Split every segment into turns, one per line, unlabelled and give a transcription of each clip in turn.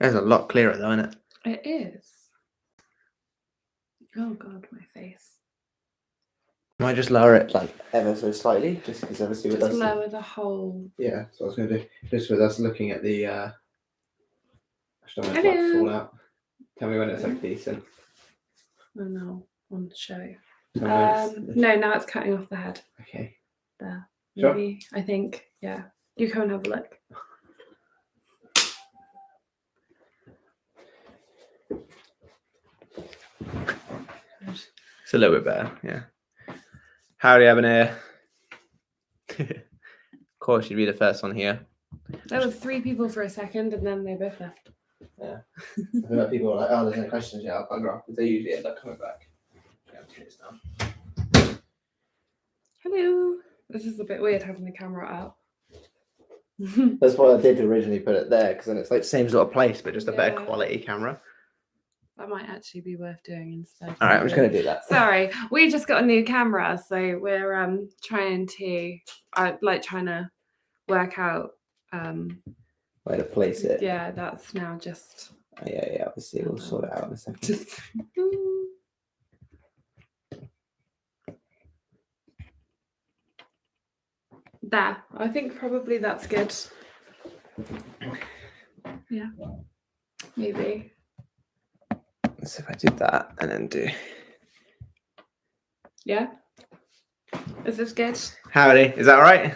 That's a lot clearer though, isn't it?
It is. Oh God, my face.
I might just lower it like ever so slightly, just because obviously with
Just
us.
lower the whole.
Yeah, so I was going to do just with us looking at the. I just don't want it to like
Hello.
fall out. Tell me when it's like decent.
Oh no, on the show.
Tell me when it's-
No, now it's cutting off the head.
Okay.
There.
Sure.
Maybe. I think. Yeah. You come and have a look.
It's a little bit better, yeah. Howdy, Abner. Of course, you'd be the first one here.
There were 3 people for a second, and then they both left.
Yeah. I feel like people are like, oh, there's no questions yet, I'll bugger off, because they usually end up coming back.
Hello. This is a bit weird having the camera out.
That's why I did originally put it there, because then it's like same sort of place, but just a better
Yeah.
quality camera.
That might actually be worth doing instead.
All right, I'm just going to do that.
Sorry, we just got a new camera, so we're trying to work out
Where to place it.
Yeah, that's now just.
Oh, yeah, obviously we'll sort it out in a second.
There, I think probably that's good. Yeah, maybe.
So if I do that and then do.
Yeah. Is this good?
Howdy, is that all right?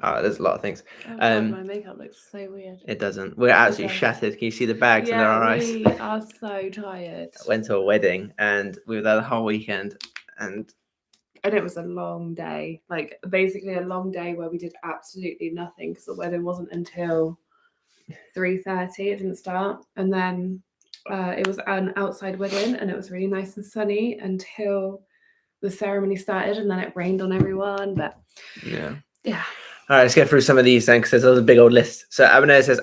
Oh, there's a lot of things.
Oh God, my makeup looks so weird.
It doesn't. We're absolutely shattered. Can you see the bags under our eyes?
We are so tired.
I went to a wedding and we were there the whole weekend, and
it was a long day. Like basically a long day where we did absolutely nothing because the wedding wasn't until 3:30. It didn't start, and then it was an outside wedding, and it was really nice and sunny until the ceremony started, and then it rained on everyone. But yeah.
All right, let's get through some of these then, because there's a big old list. So Abner says,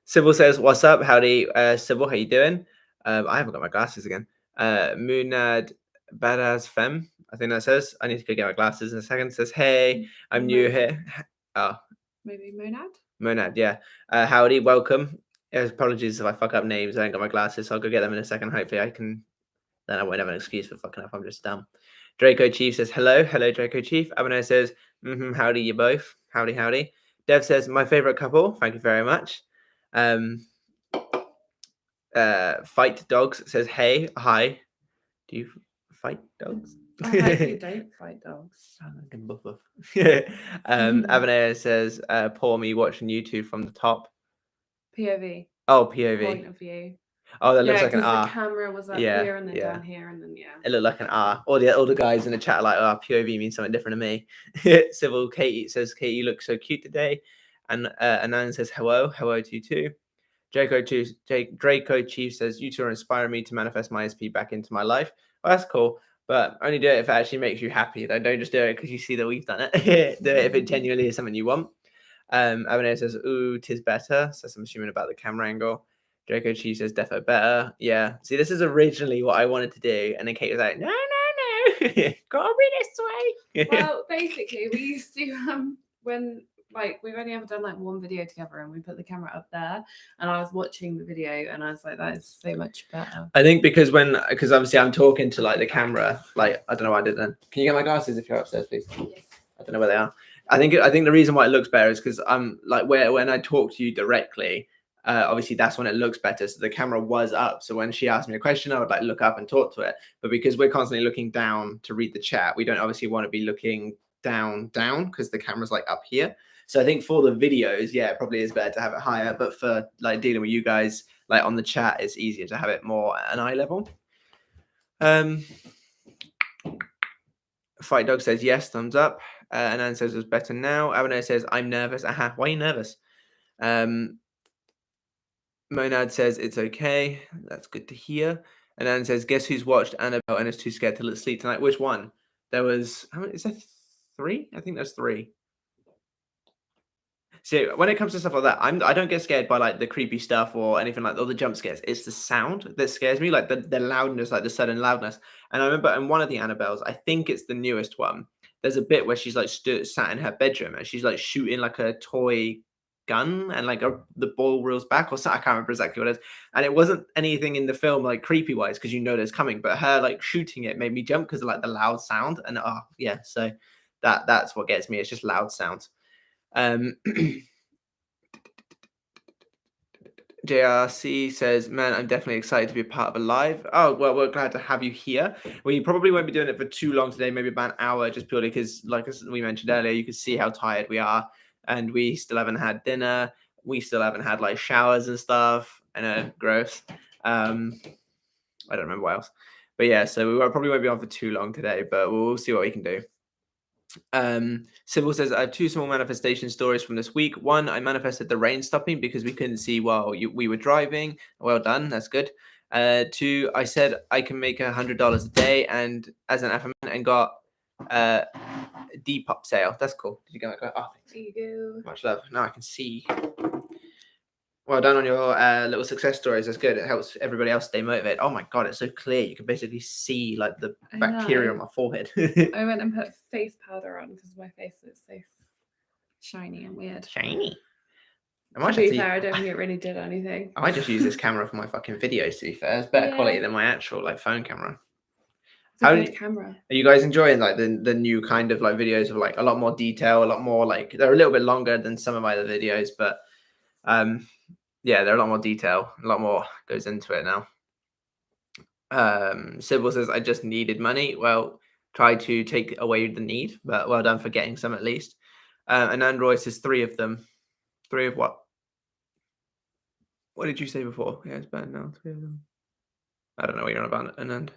Sybil says, what's up? Howdy, Sybil, how you doing? I haven't got my glasses again. Munad Badass Femme, I think that says. I need to go get my glasses in a second. Says, hey, I'm new here. Oh. Maybe Monad? Monad, yeah. Howdy, welcome. Apologies if I fuck up names. I ain't got my glasses, so I'll go get them in a second. Hopefully I can, then I won't have an excuse for fucking up. I'm just dumb. Draco Chief says, hello. Hello, Draco Chief. Abner says, howdy, you both. Howdy, howdy. Dev says, my favorite couple. Thank you very much. Fight Dogs says, hey, hi. Do you fight dogs?
I hope you don't fight dogs.
Abner says, pour me watching YouTube from the top.
POV.
Oh, POV.
Point of view.
Oh, that looks like an R.
The camera was up here and then down here, and then
it looked like an R. All the guys in the chat are like, oh, POV means something different to me. Civil Katie says, Katie, you look so cute today. And Anand says, hello to you too. Draco Chief says, you two are inspiring me to manifest my SP back into my life. Well, that's cool, but only do it if it actually makes you happy. Don't just do it because you see that we've done it. Do it if it genuinely is something you want. Abner says, ooh, 'tis better. So I'm assuming about the camera angle. Draco Chief says, defo better. Yeah. See, this is originally what I wanted to do. And then Kate was like, no. Gotta be this way.
Well, basically, we used to, when, like, we've only ever done, like, one video together, and we put the camera up there, and I was watching the video, and I was like, that is so much better.
I think because obviously I'm talking to, like, the camera, like, I don't know why I did then. Can you get my glasses if you're upstairs, please? Yes. I don't know where they are. I think the reason why it looks better is because I'm like when I talk to you directly, obviously that's when it looks better. So the camera was up. So when she asked me a question, I would like look up and talk to it. But because we're constantly looking down to read the chat, we don't obviously want to be looking down because the camera's like up here. So I think for the videos, yeah, it probably is better to have it higher. But for like dealing with you guys, like on the chat, it's easier to have it more at an eye level. Fight Dog says yes, thumbs up. Anan says it's better now. Abner says I'm nervous. Aha, why are you nervous? Monad says it's okay. That's good to hear. Anan says, guess who's watched Annabelle and is too scared to sleep tonight? Which one? There was, how many? Is there 3? I think there's 3. So when it comes to stuff like that, I don't get scared by like the creepy stuff or anything like that, or the jump scares. It's the sound that scares me, like the loudness, like the sudden loudness. And I remember in one of the Annabelles, I think it's the newest one, there's a bit where she's like sat in her bedroom and she's like shooting like a toy gun and like the ball reels back or something. I can't remember exactly what it is. And it wasn't anything in the film like creepy wise because you know there's coming, but her like shooting it made me jump because of like the loud sound. And yeah, so that's what gets me. It's just loud sounds. JRC says, man, I'm definitely excited to be a part of a live. Oh, well, we're glad to have you here. We probably won't be doing it for too long today, maybe about an hour, just purely because, like we mentioned earlier, you can see how tired we are. And we still haven't had dinner. We still haven't had like showers and stuff. I know, gross. I don't remember what else. But yeah, so we probably won't be on for too long today, but we'll see what we can do. Sybil says, I have two small manifestation stories from this week. One, I manifested the rain stopping because we couldn't see while we were driving. Well done, that's good. Two, I said I can make $100 a day and as an affirmation and got Depop sale. That's cool. Did you get that? Oh, thanks.
There you go.
Much love. Now I can see. Well done on your little success stories. That's good. It helps everybody else stay motivated. Oh my god, it's so clear. You can basically see like the bacteria on my forehead.
I went and put face powder on because my face looks so shiny and weird.
Shiny.
To be fair, I don't think it really did anything.
I might just use this camera for my fucking videos, to be fair. It's better quality than my actual like phone camera.
It's a good camera.
Are you guys enjoying like the new kind of like videos of like a lot more detail, a lot more like they're a little bit longer than some of my other videos, but yeah, they're a lot more detail, a lot more goes into it now. Sybil says, I just needed money. Well, try to take away the need, but well done for getting some at least. And Android says 3 of them. 3 of what? What did you say before? Yeah, it's bad now. 3 of them. I don't know what you're on about. Anand.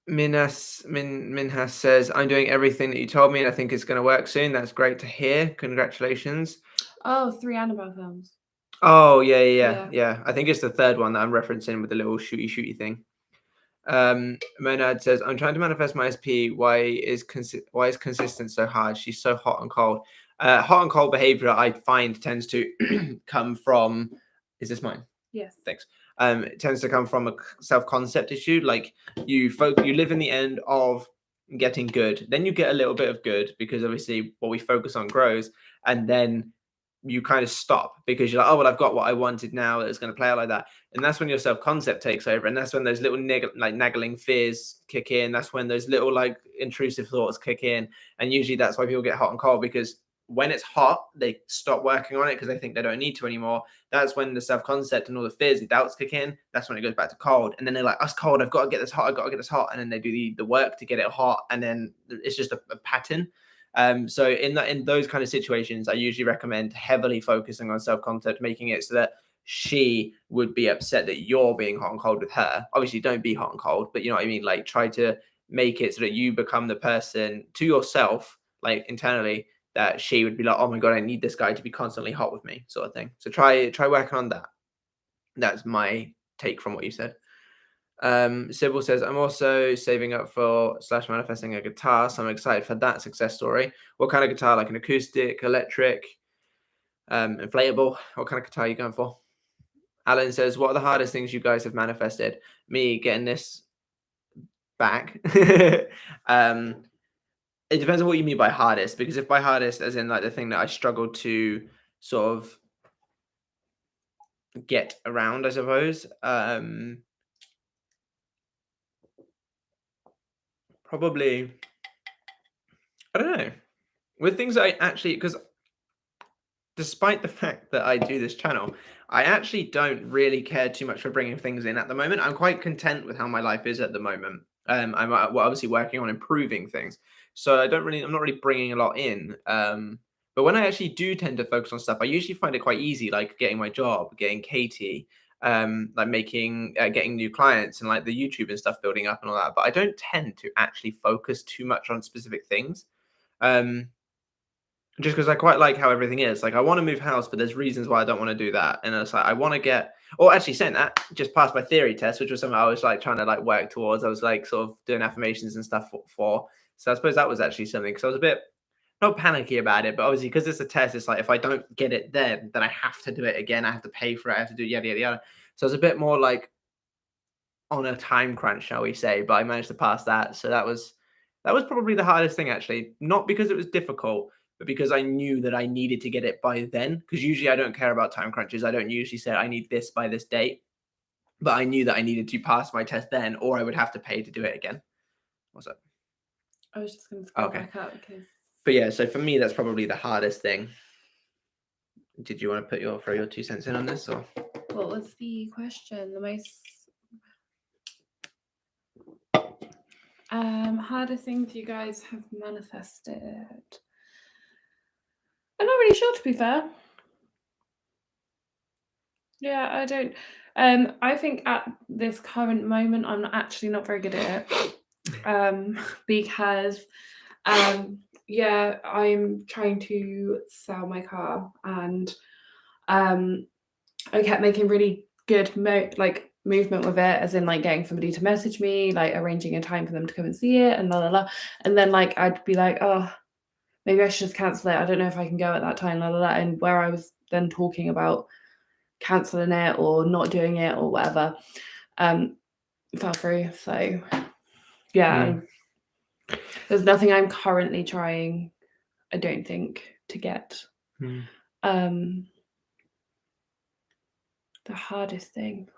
Minhas says, I'm doing everything that you told me and I think it's going to work soon. That's great to hear. Congratulations.
Oh, 3 Annabelle films.
Oh, yeah. I think it's the third one that I'm referencing with the little shooty thing. Monad says, I'm trying to manifest my SP. Why is consistent so hard? She's so hot and cold. Hot and cold behavior I find tends to come from, is this mine?
Yes.
Thanks. It tends to come from a self-concept issue. Like you live in the end of getting good. Then you get a little bit of good because obviously what we focus on grows. And then you kind of stop because you're like, oh, well, I've got what I wanted now. It's going to play out like that. And that's when your self-concept takes over. And that's when those little nagging fears kick in. That's when those little like intrusive thoughts kick in. And usually that's why people get hot and cold, because when it's hot, they stop working on it because they think they don't need to anymore. That's when the self-concept and all the fears and doubts kick in. That's when it goes back to cold. And then they're like, it's cold. I've got to get this hot. I've got to get this hot. And then they do the work to get it hot. And then it's just a pattern. So in those kind of situations, I usually recommend heavily focusing on self-concept, making it so that she would be upset that you're being hot and cold with her. Obviously, don't be hot and cold, but you know what I mean? Like try to make it so that you become the person to yourself, like internally, that she would be like, oh my God, I need this guy to be constantly hot with me, sort of thing. So try working on that. That's my take from what you said. Sybil says, I'm also saving up for / manifesting a guitar, so I'm excited for that success story. What kind of guitar? Like an acoustic, electric, inflatable? What kind of guitar are you going for? Alan says, what are the hardest things you guys have manifested? Me getting this back. It depends on what you mean by hardest, because if by hardest as in like the thing that I struggled to sort of get around, I suppose, probably, I don't know, with things I actually, because despite the fact that I do this channel, I actually don't really care too much for bringing things in at the moment. I'm quite content with how my life is at the moment. I'm obviously working on improving things, so I'm not really bringing a lot in. But when I actually do tend to focus on stuff, I usually find it quite easy, like getting my job, getting Katie, like getting new clients and like the YouTube and stuff building up and all that. But I don't tend to actually focus too much on specific things. Just because I quite like how everything is. Like I want to move house, but there's reasons why I don't want to do that. And it's like I want to get, or actually saying that, just passed my theory test, which was something I was like trying to like work towards. I was like sort of doing affirmations and stuff for. So I suppose that was actually something, because I was a bit not panicky about it, but obviously because it's a test, it's like if I don't get it then I have to do it again. I have to pay for it. I have to do yada yada yada. So it's a bit more like on a time crunch, shall we say? But I managed to pass that. So that was probably the hardest thing, actually. Not because it was difficult, but because I knew that I needed to get it by then, because usually I don't care about time crunches. I don't usually say I need this by this date, but I knew that I needed to pass my test then, or I would have to pay to do it again. What's up?
I was just going to scroll back up because.
But yeah, so for me, that's probably the hardest thing. Did you want to throw your 2 cents in on this, or
what was the question? The most hardest things you guys have manifested? I'm not really sure, to be fair. Yeah, I don't. I think at this current moment, I'm actually not very good at it. Because, yeah, I'm trying to sell my car, and I kept making really good movement with it, as in like getting somebody to message me, like arranging a time for them to come and see it, and and then like I'd be like, oh, maybe I should just cancel it. I don't know if I can go at that time, and where I was then talking about cancelling it or not doing it or whatever, fell through. So yeah, there's nothing I'm currently trying, I don't think, to get. The hardest thing,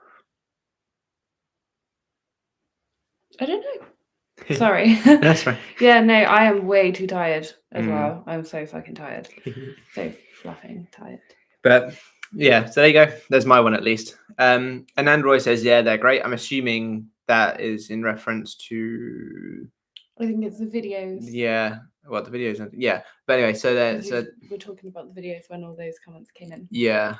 I don't know. Sorry.
That's right.
Yeah, no, I am way too tired as well. I'm so fucking tired. So fluffing tired.
But yeah, so there you go. There's my one at least. And Android says, yeah, they're great. I'm assuming that is in reference to.
I think it's the videos.
Yeah, well, the videos. Yeah, but anyway, so
we're talking about the videos when all those comments came in.
Yeah.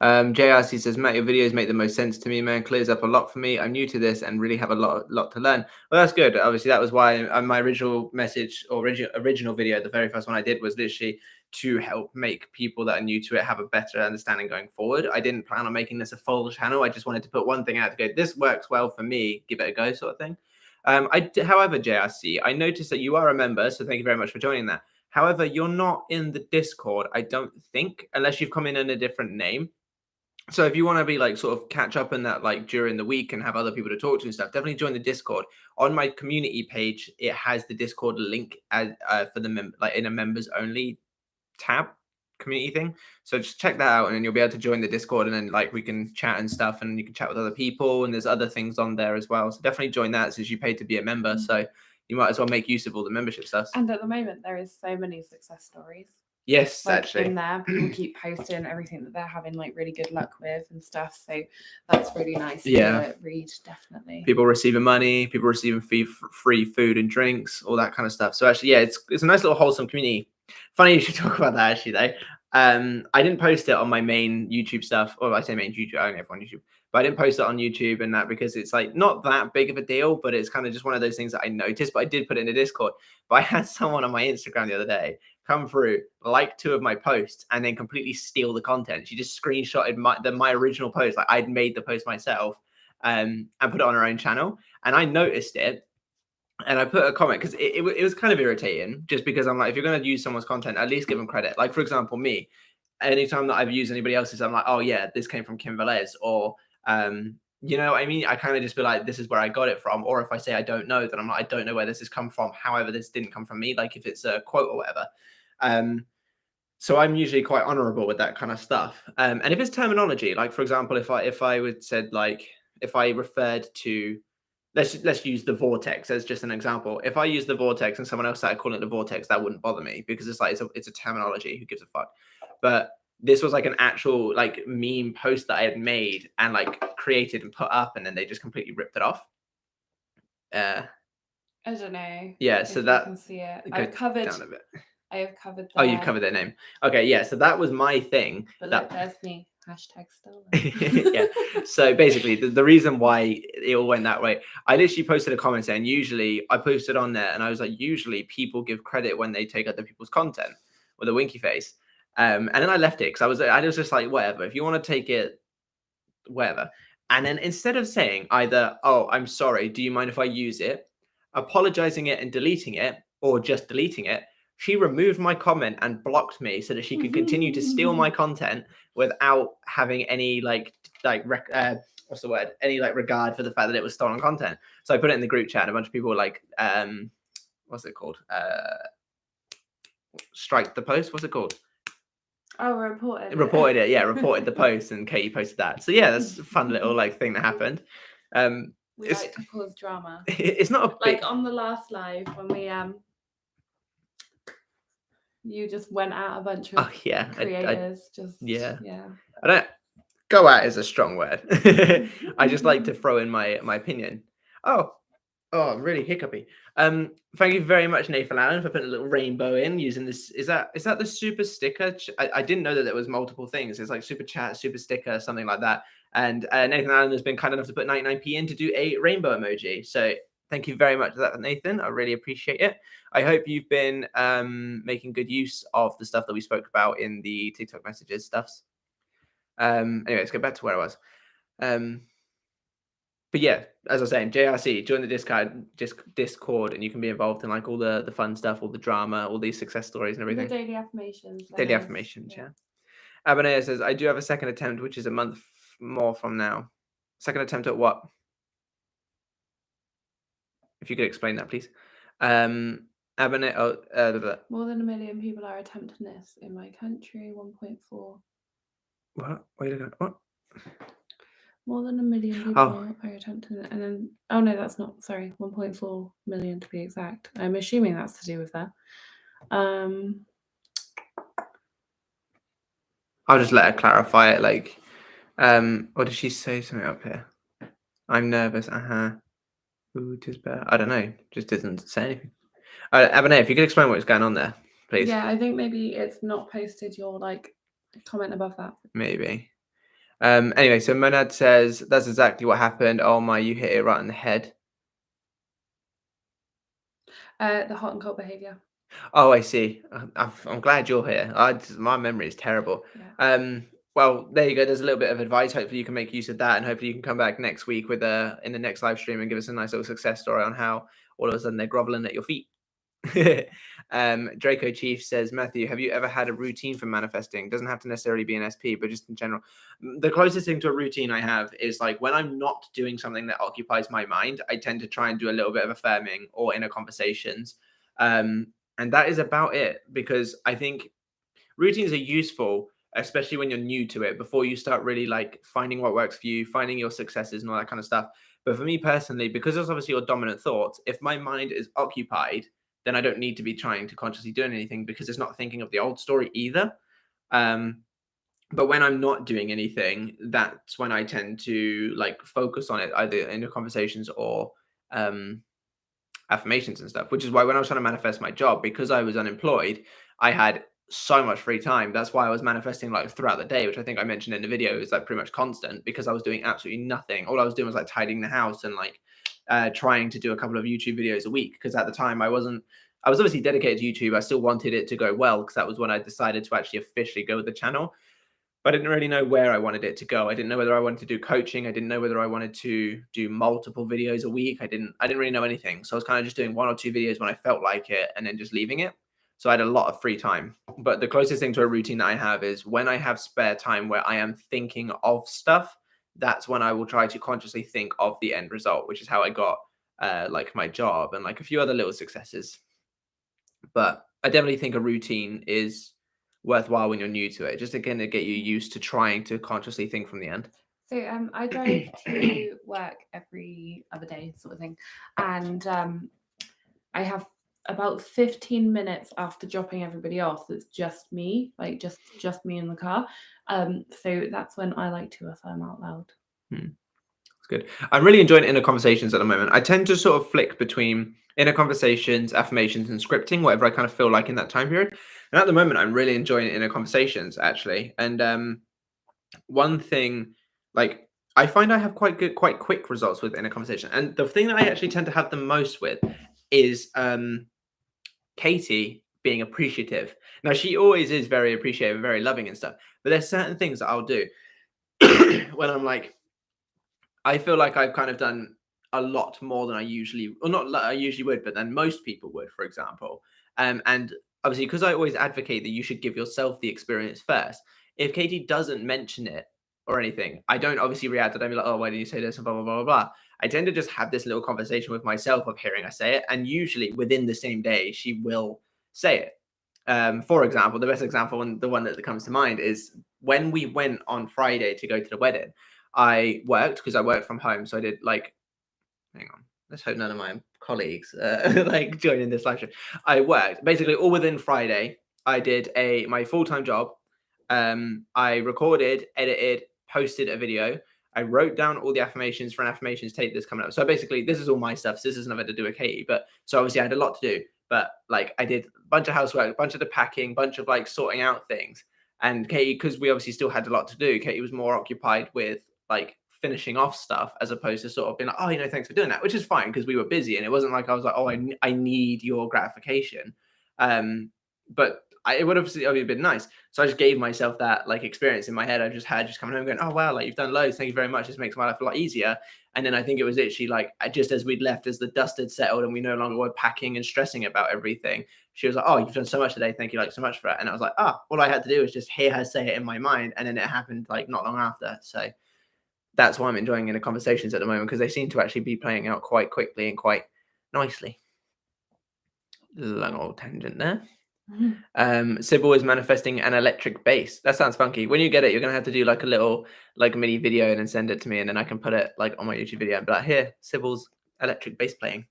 JRC says, Matt, your videos make the most sense to me, man. Clears up a lot for me. I'm new to this and really have a lot to learn. Well, that's good. Obviously, that was why my original message or original video, the very first one I did, was literally to help make people that are new to it have a better understanding going forward. I didn't plan on making this a full channel. I just wanted to put one thing out to go, this works well for me, give it a go, sort of thing. However, JRC, I noticed that you are a member, so thank you very much for joining that. However, you're not in the Discord, I don't think, unless you've come in a different name. So if you want to be like sort of catch up in that like during the week and have other people to talk to and stuff, definitely join the Discord. On my community page, it has the Discord link as for the like in a members only tab community thing. So just check that out, and then you'll be able to join the Discord, and then like we can chat and stuff, and you can chat with other people, and there's other things on there as well. So definitely join that, since you paid to be a member. So you might as well make use of all the membership stuff.
And at the moment, there is so many success stories.
Yes,
like,
actually.
In there, people keep posting everything that they're having like really good luck with and stuff. So that's really nice to read, definitely. People receiving
money, people receiving free food and drinks, all that kind of stuff. So actually, yeah, it's a nice little wholesome community. Funny you should talk about that actually, though. I didn't post it on my main YouTube stuff, or I say main YouTube, I only have one YouTube, but I didn't post it on YouTube and that because it's like not that big of a deal, but it's kind of just one of those things that I noticed. But I did put it in the Discord. But I had someone on my Instagram the other day come through, like 2 of my posts, and then completely steal the content. She just screenshotted my original post, like I'd made the post myself, and put it on her own channel. And I noticed it, and I put a comment because it was kind of irritating, just because I'm like, if you're going to use someone's content, at least give them credit. Like, for example, me, anytime that I've used anybody else's, I'm like, oh yeah, this came from Kim Velez, or you know what I mean? I kind of just be like, this is where I got it from. Or if I say I don't know, then I'm like, I don't know where this has come from. However, this didn't come from me. Like if it's a quote or whatever. So I'm usually quite honorable with that kind of stuff. And if it's terminology, like for example, if I would said, like, if I referred to, let's use the vortex as just an example. If I use the vortex and someone else started calling it the vortex, that wouldn't bother me, because it's like it's a terminology. Who gives a fuck? But this was like an actual like meme post that I had made and like created and put up, and then they just completely ripped it off.
I don't know.
Yeah, so that
you can see it. I've covered
down a bit.
I have covered
Oh, you've covered their name. Okay, yeah. So that was my thing.
But look, there's me. #stolen.
Yeah. So basically, the reason why it all went that way, I literally posted a comment saying, usually I posted on there, and I was like, usually people give credit when they take other people's content with a winky face. And then I left it because I was just like, whatever. If you want to take it, whatever. And then instead of saying either, oh, I'm sorry, do you mind if I use it, apologizing it and deleting it, or just deleting it, she removed my comment and blocked me so that she could continue to steal my content without having any what's the word? Any like regard for the fact that it was stolen content. So I put it in the group chat, and a bunch of people were like, what's it called? strike the post. What's it called?
Oh, reported it.
Reported it. Yeah, reported the post, and Katie posted that. So yeah, that's a fun little like thing that happened.
We like to cause drama.
It's not a big...
like on the last live when we you just went at a bunch of creators.
I don't... Go at is a strong word. I just like to throw in my opinion. Oh, I'm really hiccupy. Thank you very much, Nathan Allen, for putting a little rainbow in using this. Is that the super sticker? I didn't know that there was multiple things. It's like super chat, super sticker, something like that. And Nathan Allen has been kind enough to put 99p in to do a rainbow emoji. So thank you very much for that, Nathan. I really appreciate it. I hope you've been making good use of the stuff that we spoke about in the TikTok messages stuffs. Anyway, let's get back to where I was. But yeah, as I was saying, JRC, join the Discord, and you can be involved in like all the fun stuff, all the drama, all these success stories and everything.
The daily affirmations.
Daily affirmations, yeah. Abonea says, I do have a second attempt, which is a month more from now. Second attempt at what? If you could explain that, please. Abonea,
more than 1 million people are attempting this in my country. 1.4.
What? Wait a minute. What?
More than 1 million people are attempting it. And then, oh no, that's not, sorry, 1.4 million to be exact. I'm assuming that's to do with that.
I'll just let her clarify it. Like, or did she say something up here? I'm nervous. Ooh, tis better. I don't know. Just doesn't say anything. Abonea, if you could explain what's going on there, please.
Yeah, I think maybe it's not posted your like comment above that.
Maybe. Anyway, so Monad says that's exactly what happened. Oh my, you hit it right in the head.
The hot and cold behavior.
Oh, I see. I'm glad you're here. My memory is terrible.
Yeah.
Well, there you go. There's a little bit of advice. Hopefully you can make use of that, and hopefully you can come back next week with in the next live stream and give us a nice little success story on how all of a sudden they're groveling at your feet. Draco Chief says, Matthew, have you ever had a routine for manifesting? Doesn't have to necessarily be an SP, but just in general. The closest thing to a routine I have is like when I'm not doing something that occupies my mind, I tend to try and do a little bit of affirming or inner conversations. And that is about it, because I think routines are useful, especially when you're new to it, before you start really like finding what works for you, finding your successes and all that kind of stuff. But for me personally, because it's obviously your dominant thoughts, if my mind is occupied, then I don't need to be trying to consciously do anything, because it's not thinking of the old story either. But when I'm not doing anything, that's when I tend to like focus on it, either in the conversations or affirmations and stuff, which is why when I was trying to manifest my job, because I was unemployed, I had so much free time. That's why I was manifesting like throughout the day, which I think I mentioned in the video is like pretty much constant, because I was doing absolutely nothing. All I was doing was like tidying the house and like trying to do a couple of YouTube videos a week, because at the time I was obviously dedicated to YouTube. I still wanted it to go well, because that was when I decided to actually officially go with the channel. But I didn't really know where I wanted it to go. I didn't know whether I wanted to do coaching. I didn't know whether I wanted to do multiple videos a week. I didn't really know anything. So I was kind of just doing 1 or 2 videos when I felt like it, and then just leaving it. So I had a lot of free time. But the closest thing to a routine that I have is when I have spare time where I am thinking of stuff, that's when I will try to consciously think of the end result, which is how I got like my job and like a few other little successes. But I definitely think a routine is worthwhile when you're new to it, just again to get you used to trying to consciously think from the end.
So I drive to work every other day, sort of thing, and I have about 15 minutes after dropping everybody off that's just me, like just me in the car. So that's when I like to affirm out loud.
That's good. I'm really enjoying inner conversations at the moment. I tend to sort of flick between inner conversations, affirmations, and scripting, whatever I kind of feel like in that time period. And at the moment, I'm really enjoying inner conversations, actually. And one thing, like, I find I have quite quick results with inner conversation. And the thing that I actually tend to have the most with is Katie being appreciative. Now, she always is very appreciative, very loving and stuff. But there's certain things that I'll do when I'm like, I feel like I've kind of done a lot more than I usually, or not I usually would, but then most people would, for example. And obviously, because I always advocate that you should give yourself the experience first. If Katie doesn't mention it or anything, I don't obviously react to them, be like, oh, why didn't you say this? And blah, blah, blah, blah, blah. I tend to just have this little conversation with myself of hearing I say it. And usually within the same day, she will say it. For example, the best example and the one that comes to mind is when we went on Friday to go to the wedding. I worked because I worked from home, so I did like, hang on, let's hope none of my colleagues like joining this live show. I worked basically all within Friday. I did my full-time job. I recorded, edited, posted a video. I wrote down all the affirmations for an affirmations tape that's coming up. So basically, this is all my stuff. So this has nothing to do with Katie, but so obviously I had a lot to do. But like I did a bunch of housework, a bunch of the packing, bunch of like sorting out things. And Katie, because we obviously still had a lot to do, Katie was more occupied with like finishing off stuff as opposed to sort of being like, oh, thanks for doing that, which is fine because we were busy and it wasn't like I was like, oh, I need your gratification. But it would have been nice. So I just gave myself that like experience in my head. I just had coming home going, oh wow, like you've done loads. Thank you very much. This makes my life a lot easier. And then I think it was literally like just as we'd left, as the dust had settled and we no longer were packing and stressing about everything, she was like, oh, you've done so much today. Thank you like so much for it. And I was like, all I had to do was just hear her say it in my mind. And then it happened like not long after. So that's why I'm enjoying in the conversations at the moment, because they seem to actually be playing out quite quickly and quite nicely. Long old tangent there. Sybil is manifesting an electric bass. That sounds funky. When you get it, you're gonna have to do like a little like mini video and then send it to me, and then I can put it like on my YouTube video and be like, here, Sybil's electric bass playing.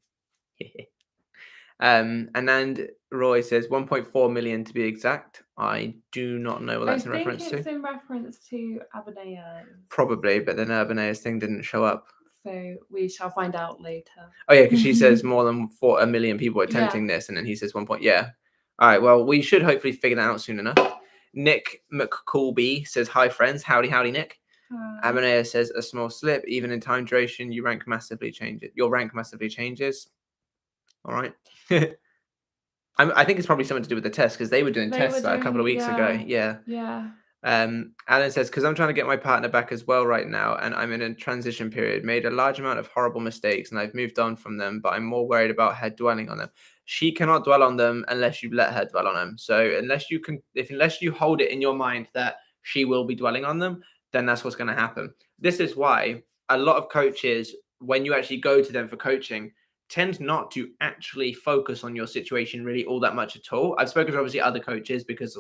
And then Roy says 1.4 million to be exact. I do not know what that's in reference to.
It's in reference to Abanaya's.
Probably, but then Abanaya's thing didn't show up.
So we shall find out later.
Oh yeah, because she says more than 1 million people attempting this, and then he says 1 point. Yeah. All right. Well, we should hopefully figure that out soon enough. Nick McCoolby says, "Hi friends, howdy, Nick." Abonea says, "A small slip, even in time duration, your rank massively changes. All right. I think it's probably something to do with the test because they were doing tests a couple of weeks ago. Yeah.
Yeah.
Alan says, because I'm trying to get my partner back as well right now, and I'm in a transition period, made a large amount of horrible mistakes, and I've moved on from them, but I'm more worried about her dwelling on them. She cannot dwell on them unless you let her dwell on them. So unless you hold it in your mind that she will be dwelling on them, then that's what's going to happen. This is why a lot of coaches, when you actually go to them for coaching, tend not to actually focus on your situation really all that much at all. I've spoken to obviously other coaches because,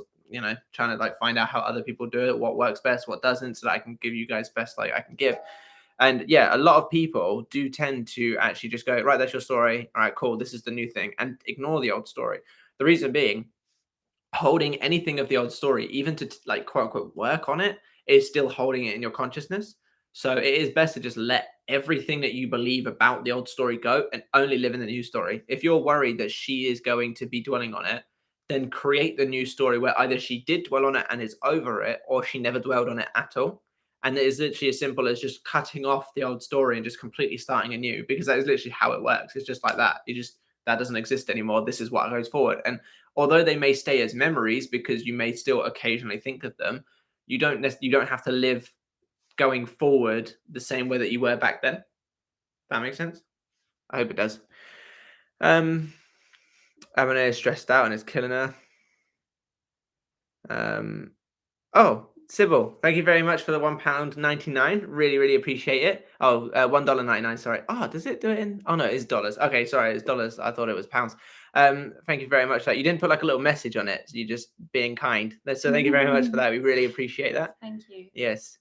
trying to like find out how other people do it, what works best, what doesn't, so that I can give you guys best like I can give. And yeah, a lot of people do tend to actually just go, right, that's your story. All right, cool. This is the new thing, and ignore the old story. The reason being, holding anything of the old story, even to like quote unquote work on it, is still holding it in your consciousness. So it is best to just let everything that you believe about the old story go and only live in the new story. If you're worried that she is going to be dwelling on it, then create the new story where either she did dwell on it and is over it, or she never dwelled on it at all. And it is literally as simple as just cutting off the old story and just completely starting anew, because that is literally how it works. It's just like that. That doesn't exist anymore. This is what goes forward. And although they may stay as memories because you may still occasionally think of them, you don't have to live going forward the same way that you were back then. That makes sense? I hope it does. Abonne is stressed out and is killing her. Oh, Sybil, thank you very much for the £1.99. Really, really appreciate it. Oh, $1.99, sorry. Oh, does it do it in? Oh, no, it's dollars. Okay, sorry, it's dollars. I thought it was pounds. Thank you very much for that. You didn't put like a little message on it. So you're just being kind. So thank you very much for that. We really appreciate that.
Thank you.
Yes.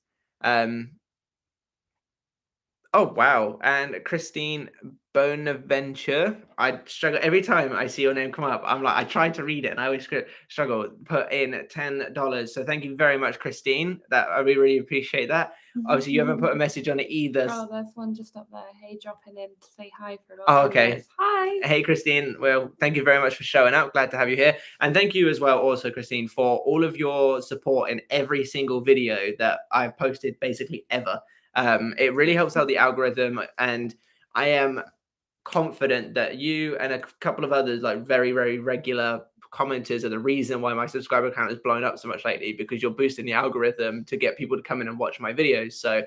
Oh, wow. And Christine Bonaventure, I struggle every time I see your name come up. I'm like, I try to read it and I always struggle. Put in $10. So thank you very much, Christine. I really appreciate that. Obviously, you haven't put a message on it either.
Oh, there's one just up there. Hey, dropping in to say hi for a lot.
Oh, okay.
Minutes. Hi.
Hey, Christine. Well, thank you very much for showing up. Glad to have you here. And thank you as well, also, Christine, for all of your support in every single video that I've posted basically ever. It really helps out the algorithm, and I am confident that you and a couple of others, like very, very regular commenters, are the reason why my subscriber count has blown up so much lately, because you're boosting the algorithm to get people to come in and watch my videos. So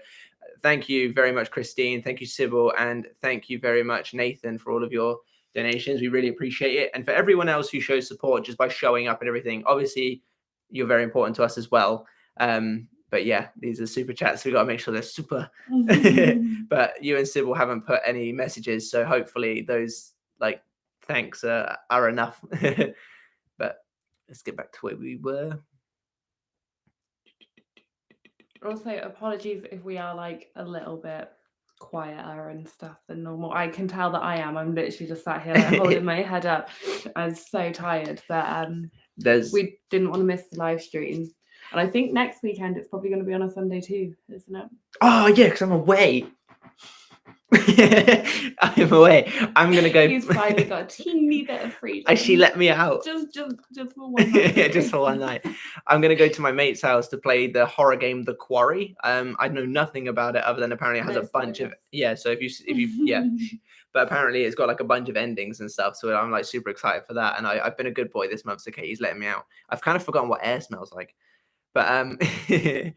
thank you very much, Christine. Thank you, Sybil. And thank you very much, Nathan, for all of your donations. We really appreciate it. And for everyone else who shows support just by showing up and everything, obviously, you're very important to us as well. But yeah, these are super chats. We got to make sure they're super. But you and Sybil haven't put any messages, so hopefully those like thanks are enough. But let's get back to where we were.
Also, apologies if we are like a little bit quieter and stuff than normal. I can tell that I am. I'm literally just sat here like holding my head up. I'm so tired, but we didn't want to miss the live stream. And I think next weekend it's probably going to be on a Sunday too, isn't it?
Oh yeah, because I'm away. I'm away. I'm gonna go.
He's finally got a teeny bit of freedom.
She let me out.
Just for one night.
Just for one night. I'm gonna go to my mate's house to play the horror game The Quarry. I know nothing about it other than apparently it has a bunch of So if you but apparently it's got like a bunch of endings and stuff. So I'm like super excited for that. And I've been a good boy this month, so Katie's letting me out. I've kind of forgotten what air smells like, but yeah,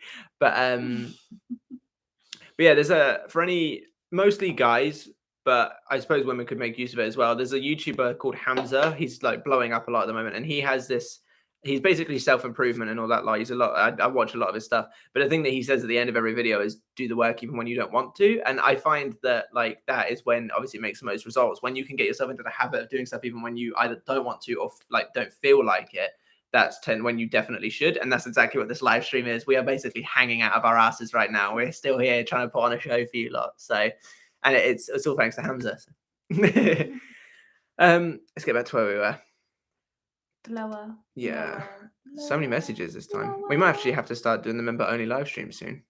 there's for any mostly guys, but I suppose women could make use of it as well. There's a YouTuber called Hamza. He's like blowing up a lot at the moment, and he has this. He's basically self-improvement and all that. Like he's a lot. I watch a lot of his stuff, but the thing that he says at the end of every video is do the work even when you don't want to. And I find that like that is when obviously it makes the most results. When you can get yourself into the habit of doing stuff even when you either don't want to or like don't feel like it. That's when you definitely should. And that's exactly what this live stream is. We are basically hanging out of our asses right now. We're still here trying to put on a show for you lot. So, and it's all thanks to Hamza. Let's get back to where we were.
LOA.
Yeah. So many messages this time. We might actually have to start doing the member only live stream soon.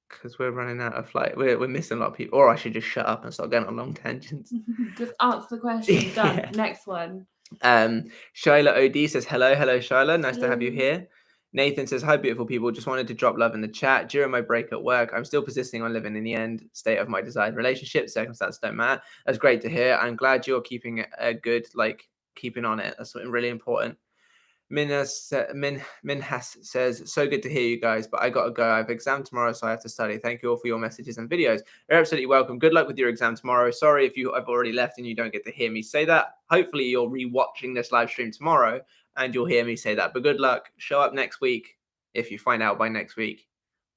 Because we're running out of we're missing a lot of people. Or I should just shut up and start going on long tangents.
Just answer the question. Done. Yeah. Next one.
Shyla OD says hello Shyla, nice to have you here. Nathan says hi beautiful people, just wanted to drop love in the chat. During my break at work, I'm still persisting on living in the end state of my desired relationship. Circumstances don't matter. That's great to hear. I'm glad you're keeping it a good, like keeping on it. That's really important. Minhas says, so good to hear you guys, but I gotta go. I have exam tomorrow, so I have to study. Thank you all for your messages and videos. You're absolutely welcome. Good luck with your exam tomorrow. Sorry if you have already left and you don't get to hear me say that. Hopefully you're rewatching this live stream tomorrow and you'll hear me say that. But good luck. Show up next week if you find out by next week.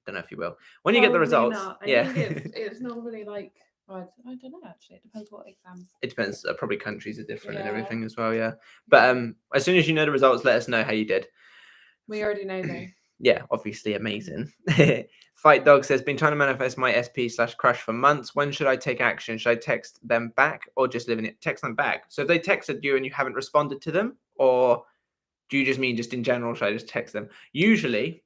Don't know if you will. When you get the results.
I think it's normally like I don't know actually. It depends what exams.
It depends. Probably countries are different and everything as well. Yeah. But as soon as you know the results, let us know how you did.
We already know though.
Yeah, obviously amazing. Fight Dog says, been trying to manifest my SP/crush for months. When should I take action? Should I text them back or just live in it? Text them back. So if they texted you and you haven't responded to them, or do you just mean just in general? Should I just text them? Usually,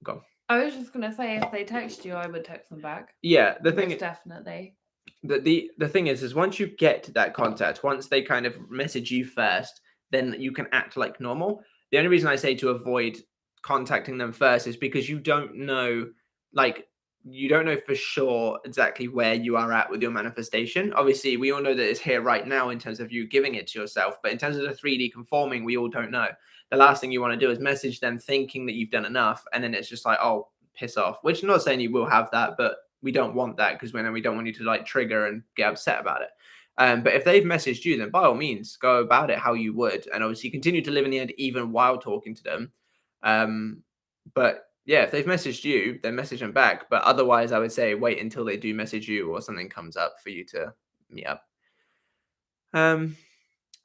go on.
I was just gonna say if they text you, I would text them back.
Yeah, the thing is
definitely.
The thing is once you get to that contact, once they kind of message you first, then you can act like normal. The only reason I say to avoid contacting them first is because you don't know for sure exactly where you are at with your manifestation. Obviously, we all know that it's here right now in terms of you giving it to yourself, but in terms of the 3D conforming, we all don't know. The last thing you want to do is message them thinking that you've done enough, and then it's just like, oh, piss off. Which I'm not saying you will have that, but we don't want that because we don't want you to like trigger and get upset about it. But if they've messaged you, then by all means, go about it how you would, and obviously continue to live in the end even while talking to them. But yeah, if they've messaged you, then message them back. But otherwise, I would say wait until they do message you or something comes up for you to meet up.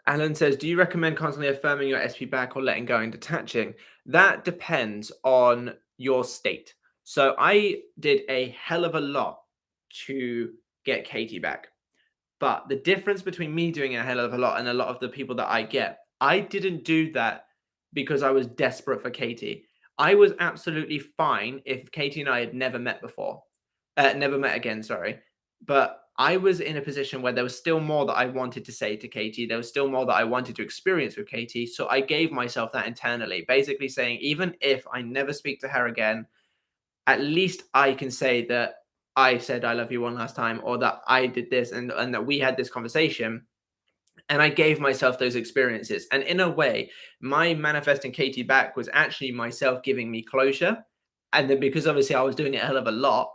Alan says, do you recommend constantly affirming your SP back or letting go and detaching? That depends on your state. So I did a hell of a lot to get Katie back. But the difference between me doing a hell of a lot and a lot of the people that I get, I didn't do that because I was desperate for Katie. I was absolutely fine if Katie and I had never met again, sorry. But I was in a position where there was still more that I wanted to say to Katie. There was still more that I wanted to experience with Katie. So I gave myself that internally, basically saying, even if I never speak to her again, at least I can say that I said I love you one last time, or that I did this and that we had this conversation. And I gave myself those experiences. And in a way, my manifesting Katie back was actually myself giving me closure. And then because obviously I was doing it a hell of a lot,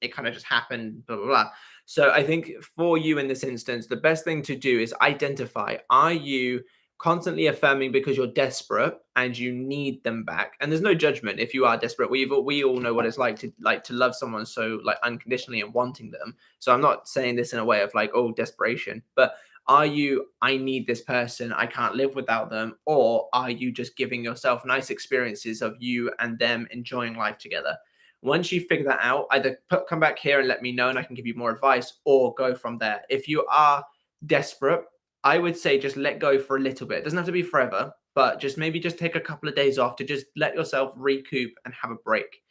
it kind of just happened, blah, blah, blah. So I think for you in this instance, the best thing to do is identify, are you constantly affirming because you're desperate and you need them back? And there's no judgment if you are desperate. We all know what it's like to love someone so like unconditionally and wanting them. So I'm not saying this in a way of like, oh, desperation, but Are you, I need this person, I can't live without them? Or are you just giving yourself nice experiences of you and them enjoying life together? Once you figure that out, either come back here and let me know and I can give you more advice, or go from there. If you are desperate, I would say just let go for a little bit. It doesn't have to be forever, but just maybe just take a couple of days off to just let yourself recoup and have a break.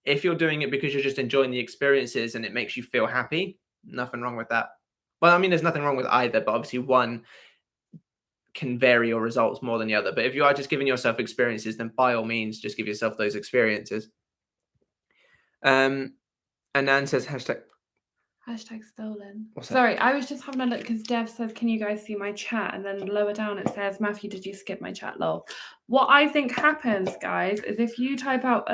If you're doing it because you're just enjoying the experiences and it makes you feel happy, nothing wrong with that. Well, I mean, there's nothing wrong with either, but obviously one can vary your results more than the other. But if you are just giving yourself experiences, then by all means, just give yourself those experiences. And Nan says
Hashtag stolen.
What's that?
Sorry, I was just having a look because Dev says, can you guys see my chat? And then lower down it says, Matthew, did you skip my chat? Lol. What I think happens, guys, is if you type out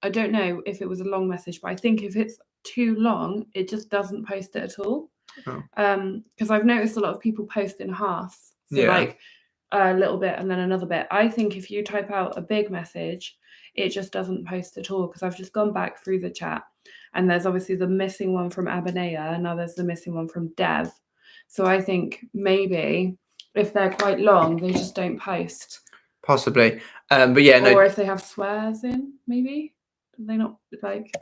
I don't know if it was a long message, but I think if it's too long, it just doesn't post it at all.
Oh.
Because I've noticed a lot of people post in halves. So
Yeah.
like a little bit and then another bit. I think if you type out a big message, it just doesn't post at all, because I've just gone back through the chat. And there's obviously the missing one from Abanaya, and now there's the missing one from Dev. So I think maybe if they're quite long, they just don't post.
Possibly. But yeah, no.
Or if they have swears in, maybe. Do they not like?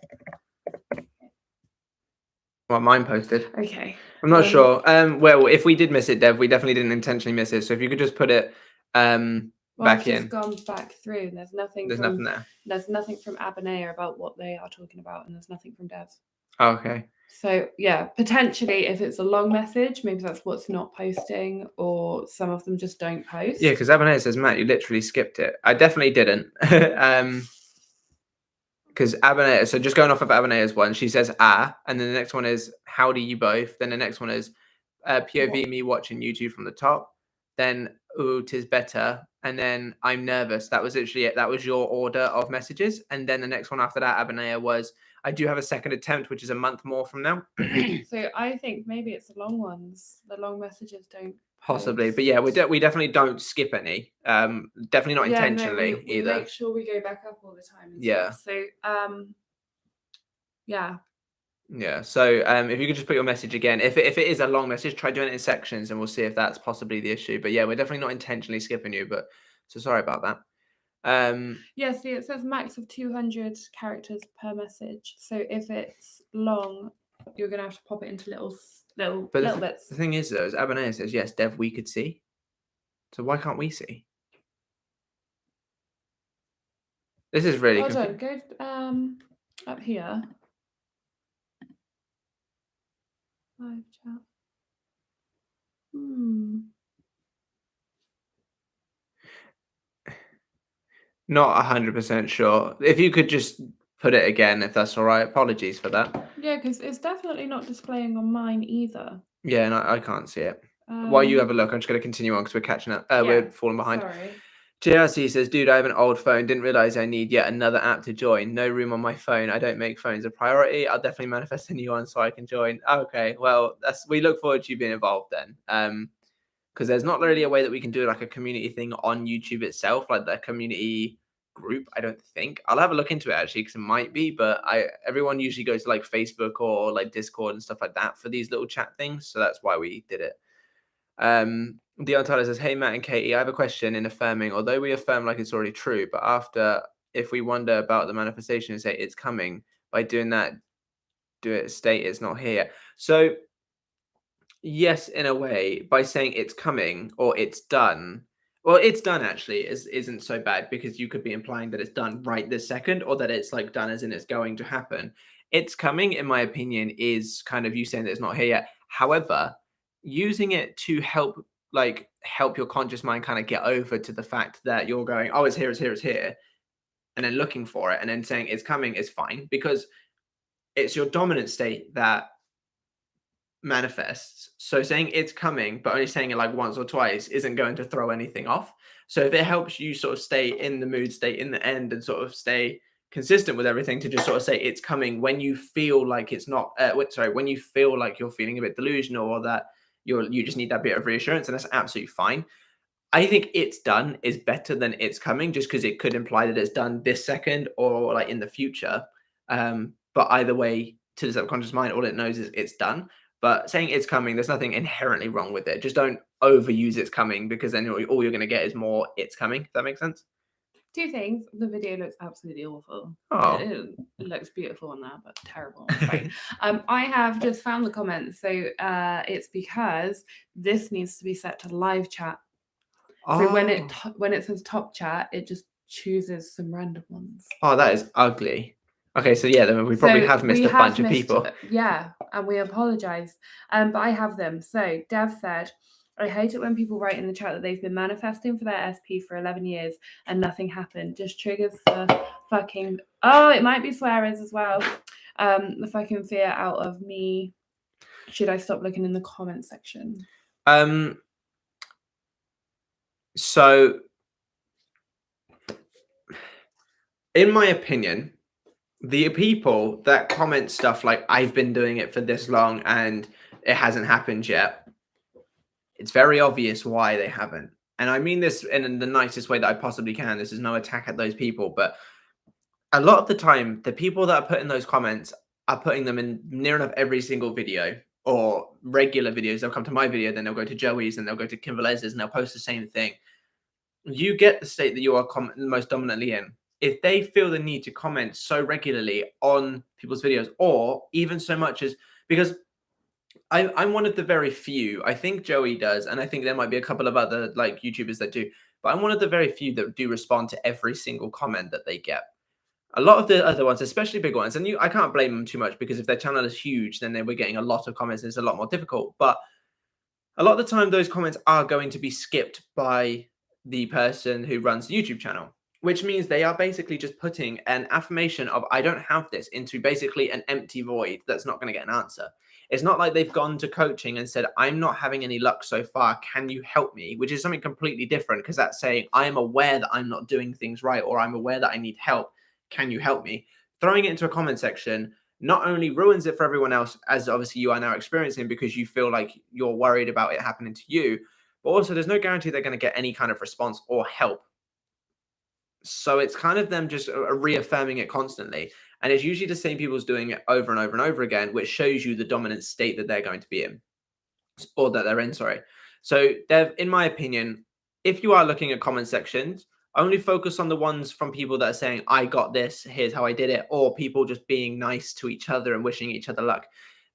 Well, mine posted.
Okay.
I'm not sure. Well, if we did miss it, Dev, we definitely didn't intentionally miss it. So if you could just put it back in.
I've just gone back through, and there's nothing.
Nothing there.
There's nothing from Abanaya about what they are talking about, and there's nothing from Dev.
Okay.
So yeah, potentially if it's a long message, maybe that's what's not posting, or some of them just don't post.
Yeah, because Abanaya says, Matt, you literally skipped it. I definitely didn't. Because Abanaya, so just going off of Abanaya's one, she says, and then the next one is, how do you both? Then the next one is, POV me watching YouTube from the top. Then, ooh, 'tis better. And then, I'm nervous. That was literally it. That was your order of messages. And then the next one after that, Abanaya, was, I do have a second attempt, which is a month more from now.
So I think maybe it's the long ones. The long messages don't.
Possibly, but yeah, we definitely don't skip any. Definitely not intentionally
we
either.
Make sure we go back up all the time.
Yeah.
So yeah.
Yeah. So if you could just put your message again, if it is a long message, try doing it in sections, and we'll see if that's possibly the issue. But yeah, we're definitely not intentionally skipping you. But so sorry about that.
Yeah. See, it says max of 200 characters per message. So if it's long, you're gonna have to pop it into little bits.
The thing is, though, is Abanaya says, yes, Dev, we could see. So why can't we see? This is really
confusing. Go up here. Live chat.
Not 100% sure. If you could just put it again, if that's all right. Apologies for that.
Yeah, because it's definitely not displaying on mine either.
Yeah, and I can't see it. While you have a look, I'm just going to continue on because we're catching up. We're falling behind.
Sorry.
JRC says, dude, I have an old phone. Didn't realize I need yet another app to join. No room on my phone. I don't make phones a priority. I'll definitely manifest a new one so I can join. Okay, well, we look forward to you being involved then. Because there's not really a way that we can do like a community thing on YouTube itself, like the community group. I don't think. I'll have a look into it actually, because it might be. But everyone usually goes to like Facebook or like Discord and stuff like that for these little chat things. So that's why we did it. Dion Tyler says, hey, Matt and Katie, I have a question in affirming. Although we affirm like it's already true, but after, if we wonder about the manifestation and say it's coming, by doing that, do it state it's not here. So yes, in a way, by saying it's coming or it's done. Well, it's done actually isn't so bad, because you could be implying that it's done right this second, or that it's like done as in it's going to happen. It's coming, in my opinion, is kind of you saying that it's not here yet. However, using it to help your conscious mind kind of get over to the fact that you're going, oh, it's here, it's here, it's here, and then looking for it and then saying it's coming is fine, because it's your dominant state that manifests. So saying it's coming, but only saying it like once or twice isn't going to throw anything off. So if it helps you sort of stay in the mood state in the end and sort of stay consistent with everything, to just sort of say it's coming when you feel like it's not, when you feel like you're feeling a bit delusional, or that you just need that bit of reassurance, and that's absolutely fine. I think it's done is better than it's coming, just because it could imply that it's done this second or like in the future. But either way, to the subconscious mind, all it knows is it's done. But saying it's coming, there's nothing inherently wrong with it. Just don't overuse it's coming, because then all you're going to get is more it's coming. If that makes sense.
2 things. The video looks absolutely awful.
Oh.
It looks beautiful on that, but terrible on the phone. I have just found the comments. So it's because this needs to be set to live chat. So when it says top chat, it just chooses some random ones.
Oh, that is ugly. Okay, so yeah, then we probably have missed a bunch of people.
Yeah, and we apologize. But I have them. So Dev said, I hate it when people write in the chat that they've been manifesting for their SP for 11 years and nothing happened. Just triggers the fucking... Oh, it might be swearers as well. The fucking fear out of me. Should I stop looking in the comment section?
So, in my opinion, the people that comment stuff like, I've been doing it for this long and it hasn't happened yet, it's very obvious why they haven't. And I mean this in the nicest way that I possibly can. This is no attack at those people, but a lot of the time, the people that are putting those comments are putting them in near enough every single video or regular videos. They'll come to my video, then they'll go to Joey's, and they'll go to Kim Velez's, and they'll post the same thing. You get the state that you are most dominantly in. If they feel the need to comment so regularly on people's videos, or even so much as, because I'm one of the very few, I think Joey does, and I think there might be a couple of other like YouTubers that do, but I'm one of the very few that do respond to every single comment that they get. A lot of the other ones, especially big ones, and I can't blame them too much, because if their channel is huge, then we're getting a lot of comments and it's a lot more difficult. But a lot of the time, those comments are going to be skipped by the person who runs the YouTube channel, which means they are basically just putting an affirmation of, I don't have this, into basically an empty void that's not going to get an answer. It's not like they've gone to coaching and said, I'm not having any luck so far. Can you help me? Which is something completely different, because that's saying, I am aware that I'm not doing things right, or I'm aware that I need help. Can you help me? Throwing it into a comment section not only ruins it for everyone else, as obviously you are now experiencing, because you feel like you're worried about it happening to you, but also there's no guarantee they're going to get any kind of response or help. So it's kind of them just reaffirming it constantly. And it's usually the same people's doing it over and over and over again, which shows you the dominant state that they're going to be in, or that they're in, sorry. So Dev, in my opinion, if you are looking at comment sections, only focus on the ones from people that are saying, I got this, here's how I did it, or people just being nice to each other and wishing each other luck.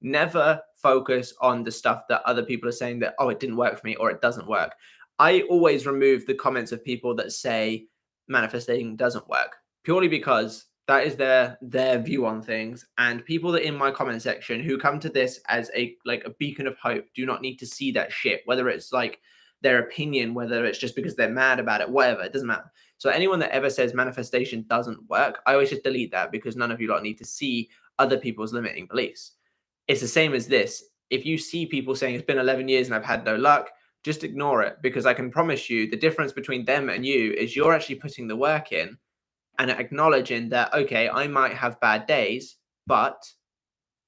Never focus on the stuff that other people are saying that, oh, it didn't work for me, or it doesn't work. I always remove the comments of people that say manifesting doesn't work, purely because that is their view on things. And people that in my comment section who come to this as a beacon of hope do not need to see that shit, whether it's like their opinion, whether it's just because they're mad about it, whatever, it doesn't matter. So anyone that ever says manifestation doesn't work, I always just delete that, because none of you lot need to see other people's limiting beliefs. It's the same as this. If you see people saying it's been 11 years and I've had no luck, just ignore it, because I can promise you the difference between them and you is you're actually putting the work in and acknowledging that, okay, I might have bad days, but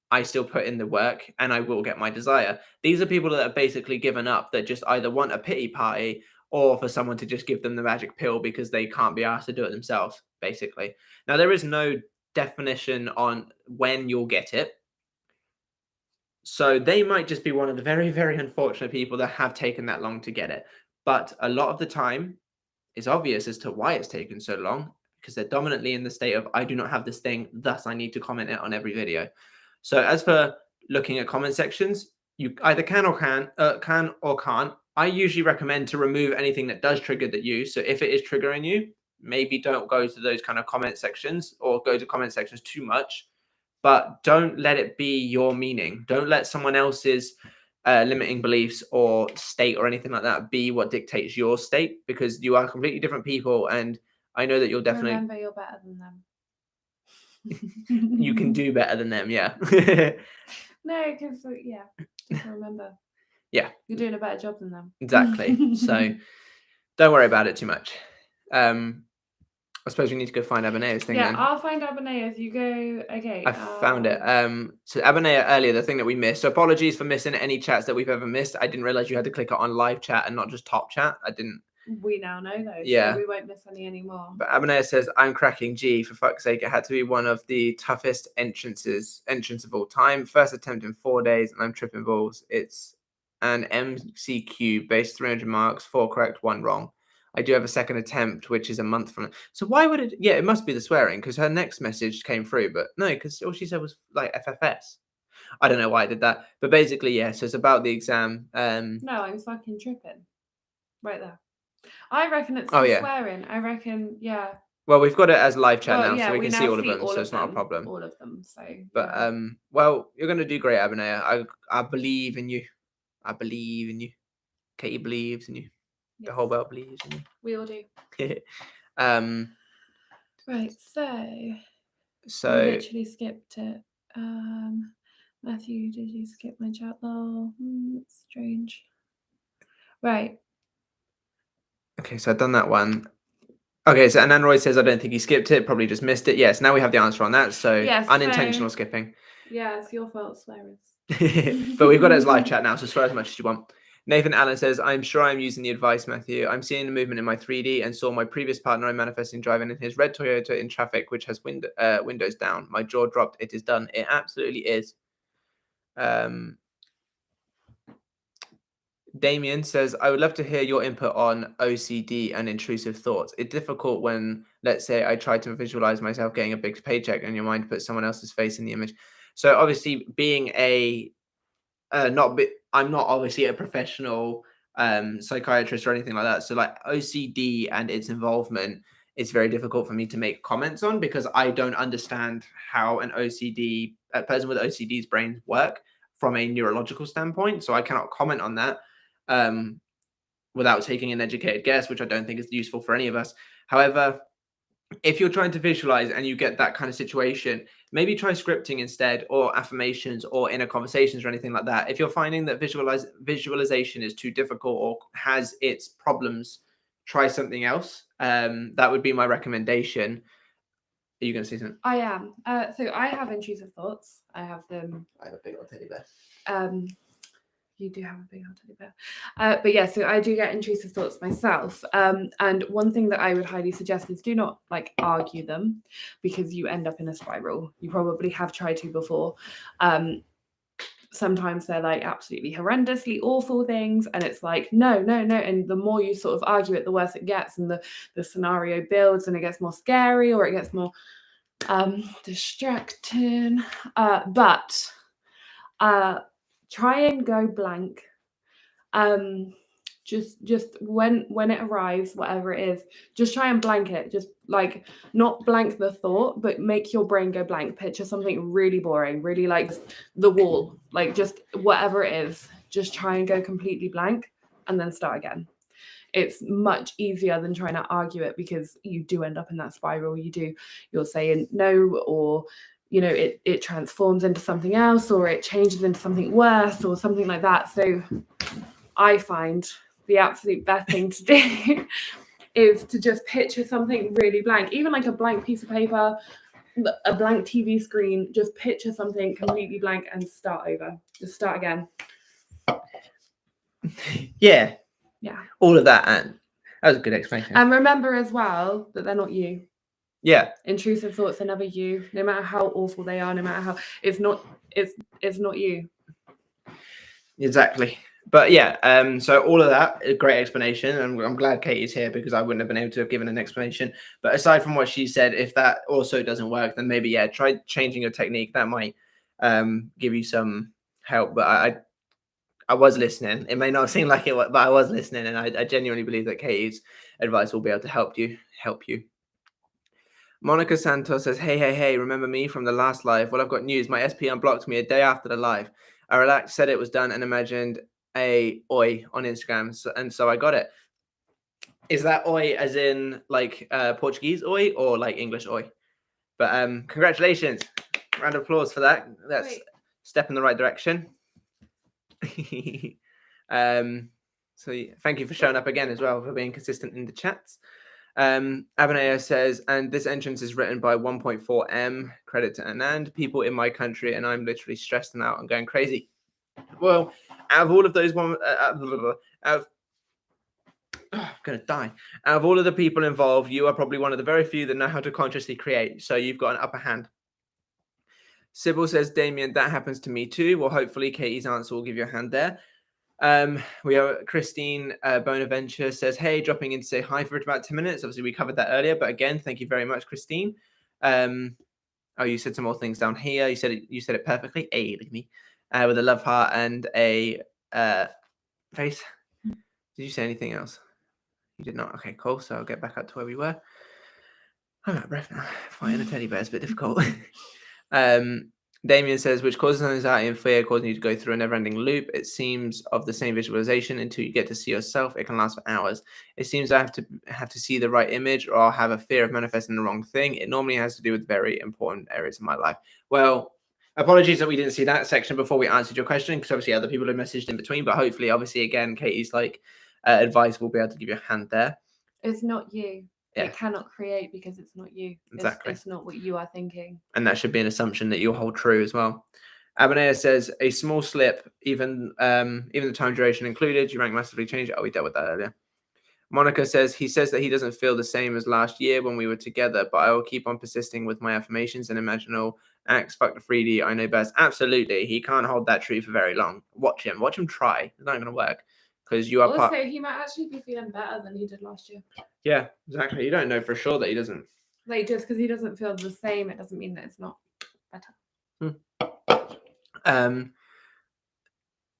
I still put in the work and I will get my desire. These are people that have basically given up, that just either want a pity party or for someone to just give them the magic pill because they can't be asked to do it themselves, basically. Now, there is no definition on when you'll get it. So they might just be one of the very, very unfortunate people that have taken that long to get it. But a lot of the time, it's obvious as to why it's taken so long, because they're dominantly in the state of, I do not have this thing, thus I need to comment it on every video. So as for looking at comment sections, you either can or can't. I usually recommend to remove anything that does trigger that you. So if it is triggering you, maybe don't go to those kind of comment sections, or go to comment sections too much. But don't let it be your meaning. Don't let someone else's limiting beliefs or state or anything like that be what dictates your state, because you are completely different people. And I know that you'll definitely...
Remember, you're better than them.
You can do better than them, yeah.
No, because, yeah, just remember.
Yeah.
You're doing a better job than them.
Exactly. So don't worry about it too much. I suppose we need to go find Abanea's thing then.
Yeah, I'll find Abanea's. You go. Okay.
I found it. So Abanea earlier, the thing that we missed. So apologies for missing any chats that we've ever missed. I didn't realize you had to click it on live chat and not just top chat. I didn't
we now know those.
Yeah.
So we won't miss any anymore.
But Abinaya says, I'm cracking G, for fuck's sake. It had to be one of the toughest entrance of all time. First attempt in 4 days, and I'm tripping balls. It's an MCQ based 300 marks, 4 correct, 1 wrong. I do have a second attempt, which is a month from it. So why would it? Yeah, it must be the swearing, because her next message came through. But no, because all she said was like FFS. I don't know why I did that. But basically, yeah, so it's about the exam.
No, I'm fucking tripping. Right there. I reckon it's
Oh,
the
yeah.
swearing. I reckon, yeah.
Well, we've got it as live chat
Well,
now,
yeah,
so we
we
can
now
see all of
see
them,
all
so
of
it's not a
them,
problem.
all of them. So,
But
yeah.
well, you're gonna do great, Abinaya. I believe in you. I believe in you. Katie believes in you. The
Yes,
whole world believes in
we all do.
you.
Right, so we
So
literally skipped it. Matthew, did you skip my chat though? That's strange. Right.
okay, so I've done that one. Okay, so and Android says I don't think he skipped it, probably just missed it. Yes, now we have the answer on that. So
Yes,
unintentional skipping.
Yeah, it's your fault, swearers.
But we've got it as live chat now, so swear as much as you want. Nathan Allen says, I'm sure I'm using the advice, Matthew. I'm seeing the movement in my 3D and saw my previous partner I'm manifesting driving in his red Toyota in traffic, which has windows down. My jaw dropped. It is done. It absolutely is. Damien says, I would love to hear your input on OCD and intrusive thoughts. It's difficult when, let's say, I try to visualize myself getting a big paycheck and your mind puts someone else's face in the image. So obviously being I'm not obviously a professional psychiatrist or anything like that. So like OCD and its involvement is very difficult for me to make comments on because I don't understand how a person with OCD's brains work from a neurological standpoint. So I cannot comment on that without taking an educated guess, which I don't think is useful for any of us. However, if you're trying to visualize and you get that kind of situation, maybe try scripting instead, or affirmations, or inner conversations, or anything like that. If you're finding that visualization is too difficult or has its problems, try something else. That would be my recommendation. Are you going to say something?
I am. So I have intrusive thoughts. I have them.
I have a big old teddy bear.
You do have a big old teddy bear. But yeah, so I do get intrusive thoughts myself. And one thing that I would highly suggest is do not like argue them because you end up in a spiral. You probably have tried to before. Sometimes they're like absolutely horrendously awful things, and it's like no. And the more you sort of argue it, the worse it gets, and the scenario builds, and it gets more scary, or it gets more distracting. But try and go blank. Just when it arrives, whatever it is, just try and blank it. Just like not blank the thought, but make your brain go blank. Picture something really boring, really like the wall, like just whatever it is. Just try and go completely blank and then start again. It's much easier than trying to argue it because you do end up in that spiral. You're saying no, or it transforms into something else, or it changes into something worse, or something like that. So I find the absolute best thing to do is to just picture something really blank, even like a blank piece of paper, a blank TV screen. Just picture something completely blank and start over. Just start again.
Yeah. All of that, and that was a good explanation.
And remember as well that they're not you.
Yeah.
Intrusive thoughts are never you. No matter how awful they are, no matter how it's not you.
Exactly. But yeah, so all of that, a great explanation, and I'm glad Katie's here because I wouldn't have been able to have given an explanation. But aside from what she said, if that also doesn't work, then maybe try changing your technique. That might give you some help. But I was listening. It may not seem like it, but I was listening, and I genuinely believe that Katie's advice will be able to help you. Monica Santos says, hey, remember me from the last live? Well, I've got news. My SP unblocked me a day after the live. I relaxed, said it was done, and imagined a oi on Instagram, and so I got it. Is that oi as in like Portuguese oi or like English oi? But congratulations. Round of applause for that. That's a step in the right direction. So thank you for showing up again as well, for being consistent in the chats. Abinaya says, and this entrance is written by 1.4M. Credit to Anand. People in my country, and I'm literally stressed out and going crazy. Well, out of all of those I'm going to die. Out of all of the people involved, you are probably one of the very few that know how to consciously create. So you've got an upper hand. Sybil says, Damien, that happens to me too. Well, hopefully Katie's answer will give you a hand there. We have Christine Bonaventure says, hey, dropping in to say hi for about 10 minutes. Obviously, we covered that earlier, but again, thank you very much, Christine. Oh, you said some more things down here. You said it perfectly. Hey, look at me. With a love heart and a face. Did you say anything else? You did not. Okay, cool. So I'll get back up to where we were. I'm out of breath now. Fighting a teddy bear is a bit difficult. Damien says, which causes anxiety and fear, causing you to go through a never-ending loop. It seems of the same visualization until you get to see yourself. It can last for hours. It seems I have to see the right image, or I'll have a fear of manifesting the wrong thing. It normally has to do with very important areas of my life. Well, apologies that we didn't see that section before we answered your question, because obviously other people have messaged in between. But hopefully, obviously, again, Katie's advice will be able to give you a hand there.
It's not you.
Yeah.
It cannot create because it's not you.
Exactly.
It's not what you are thinking.
And that should be an assumption that you'll hold true as well. Abonea says, a small slip, even the time duration included, you rank massively changed. Oh, we dealt with that earlier. Monica says, he says that he doesn't feel the same as last year when we were together, but I will keep on persisting with my affirmations and imaginal acts. Fuck the 3D, I know best. Absolutely. He can't hold that true for very long. Watch him try. It's not going to work. Because you are
also, he might actually be feeling better than he did last year.
Yeah, exactly. You don't know for sure that he doesn't.
Like, just because he doesn't feel the same, it doesn't mean that it's not better.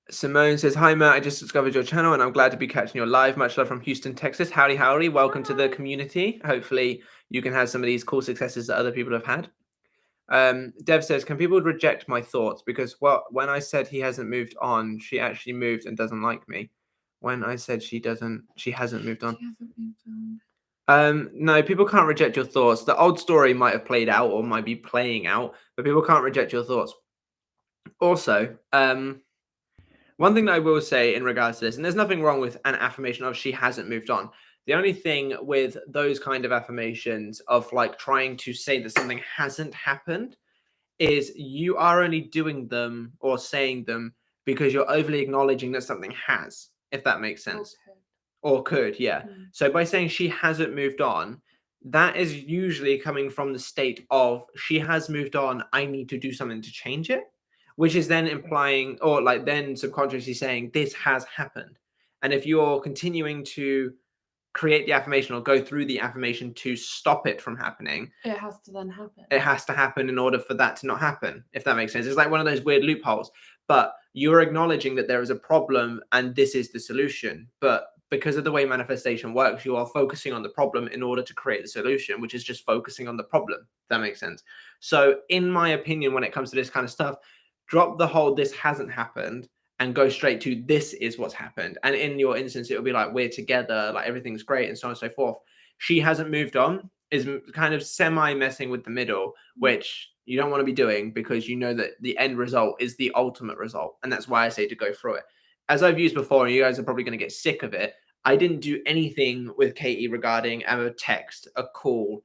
Simone says, hi, Matt. I just discovered your channel and I'm glad to be catching your live. Much love from Houston, Texas. Howdy, howdy. Welcome to the community. Hopefully you can have some of these cool successes that other people have had. Dev says, can people reject my thoughts? Because when I said he hasn't moved on, she actually moved and doesn't like me. When I said she hasn't moved on.
She hasn't moved on.
No, people can't reject your thoughts. The old story might have played out or might be playing out, but people can't reject your thoughts. Also, one thing that I will say in regards to this, and there's nothing wrong with an affirmation of she hasn't moved on. The only thing with those kind of affirmations of trying to say that something hasn't happened is you are only doing them or saying them because you're overly acknowledging that something has, if that makes sense. Or could, yeah. So by saying she hasn't moved on, that is usually coming from the state of she has moved on, I need to do something to change it, which is then implying or then subconsciously saying this has happened. And if you're continuing to create the affirmation or go through the affirmation to stop it from happening,
it has to then happen.
It has to happen in order for that to not happen, if that makes sense. It's like one of those weird loopholes, but you're acknowledging that there is a problem and this is the solution. But because of the way manifestation works, you are focusing on the problem in order to create the solution, which is just focusing on the problem. If that makes sense. So in my opinion, when it comes to this kind of stuff, drop the whole this hasn't happened and go straight to this is what's happened. And in your instance, it will be like we're together, like everything's great and so on and so forth. She hasn't moved on is kind of semi messing with the middle, which you don't want to be doing because you know that the end result is the ultimate result. And that's why I say to go through it. As I've used before, and you guys are probably going to get sick of it, I didn't do anything with Katie regarding a text, a call,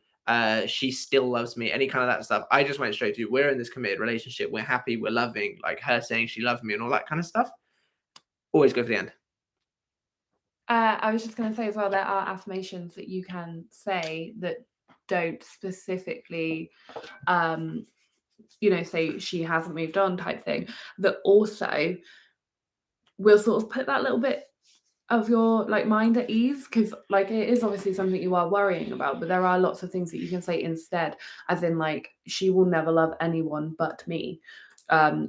she still loves me, any kind of that stuff. I just went straight to we're in this committed relationship, we're happy, we're loving, like her saying she loved me and all that kind of stuff. Always go for the end.
I was just going to say as well, there are affirmations that you can say that don't specifically, say she hasn't moved on type thing, that also will sort of put that little bit of your mind at ease, because it is obviously something you are worrying about, but there are lots of things that you can say instead, as in she will never love anyone but me.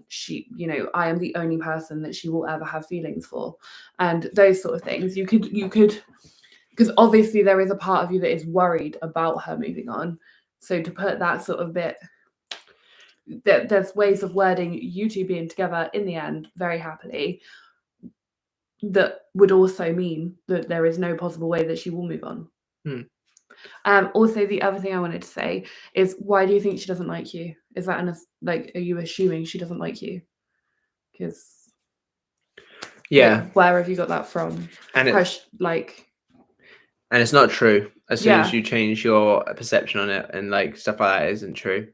She, I am the only person that she will ever have feelings for, and those sort of things. You could, because obviously there is a part of you that is worried about her moving on. So to put that sort of bit, there's ways of wording you two being together in the end very happily that would also mean that there is no possible way that she will move on. Also, the other thing I wanted to say is, why do you think she doesn't like you? Is that are you assuming she doesn't like you? Because where have you got that from?
And it's not true. As soon as you change your perception on it and stuff like that isn't true.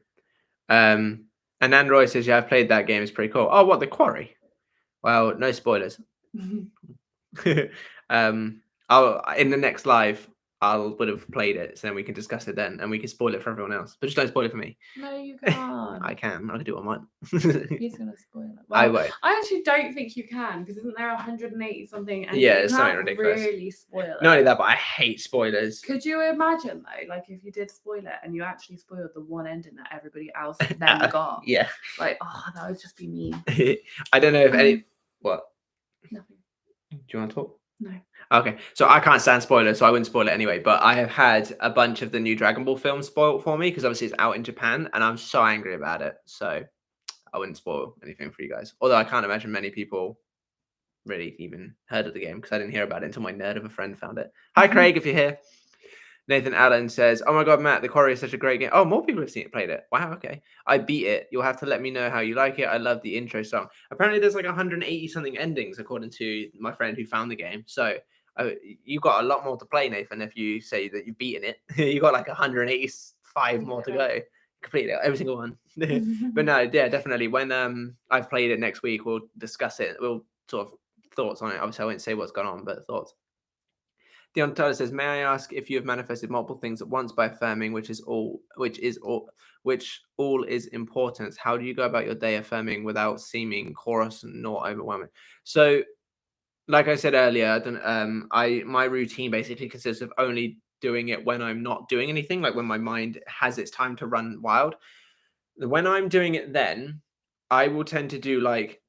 And Android says, yeah, I've played that game. It's pretty cool. Oh, what, The Quarry? Well, no spoilers. I'll in the next live, would have played it, so then we can discuss it then, and we can spoil it for everyone else. But just don't spoil it for me.
No, you can't.
I can do what I want.
He's gonna spoil it.
I
Well,
won't.
I actually don't think you can, because isn't there 180 something? And
Yeah,
you
it's something
can't
ridiculous.
really spoil it.
Not only that, but I hate spoilers.
Could you imagine though, like if you did spoil it and you actually spoiled the one ending that everybody else then got?
Yeah.
Like, oh, that would just be mean.
I don't know if any. What?
Nothing.
Do you want to talk?
No.
Okay, so I can't stand spoilers, so I wouldn't spoil it anyway. But I have had a bunch of the new Dragon Ball films spoiled for me because obviously it's out in Japan, and I'm so angry about it. So I wouldn't spoil anything for you guys. Although I can't imagine many people really even heard of the game because I didn't hear about it until my nerd of a friend found it. Hi, Craig, if you're here. Nathan Allen says, "Oh my God, Matt, The Quarry is such a great game." Oh, more people have seen it, played it. Wow, okay. I beat it. You'll have to let me know how you like it. I love the intro song. Apparently, there's like 180 something endings according to my friend who found the game. So you got a lot more to play, Nathan. If you say that you've beaten it, you got like 185 more to go. Completely every single one. But no, yeah, definitely. When I've played it next week, we'll discuss it. We'll sort of thoughts on it. Obviously, I won't say what's gone on, but thoughts. Dion Tyler says, "May I ask if you have manifested multiple things at once by affirming which all is important? How do you go about your day affirming without seeming chorus nor overwhelming?" So, like I said earlier, my routine basically consists of only doing it when I'm not doing anything, like when my mind has its time to run wild. When I'm doing it, then I will tend to do like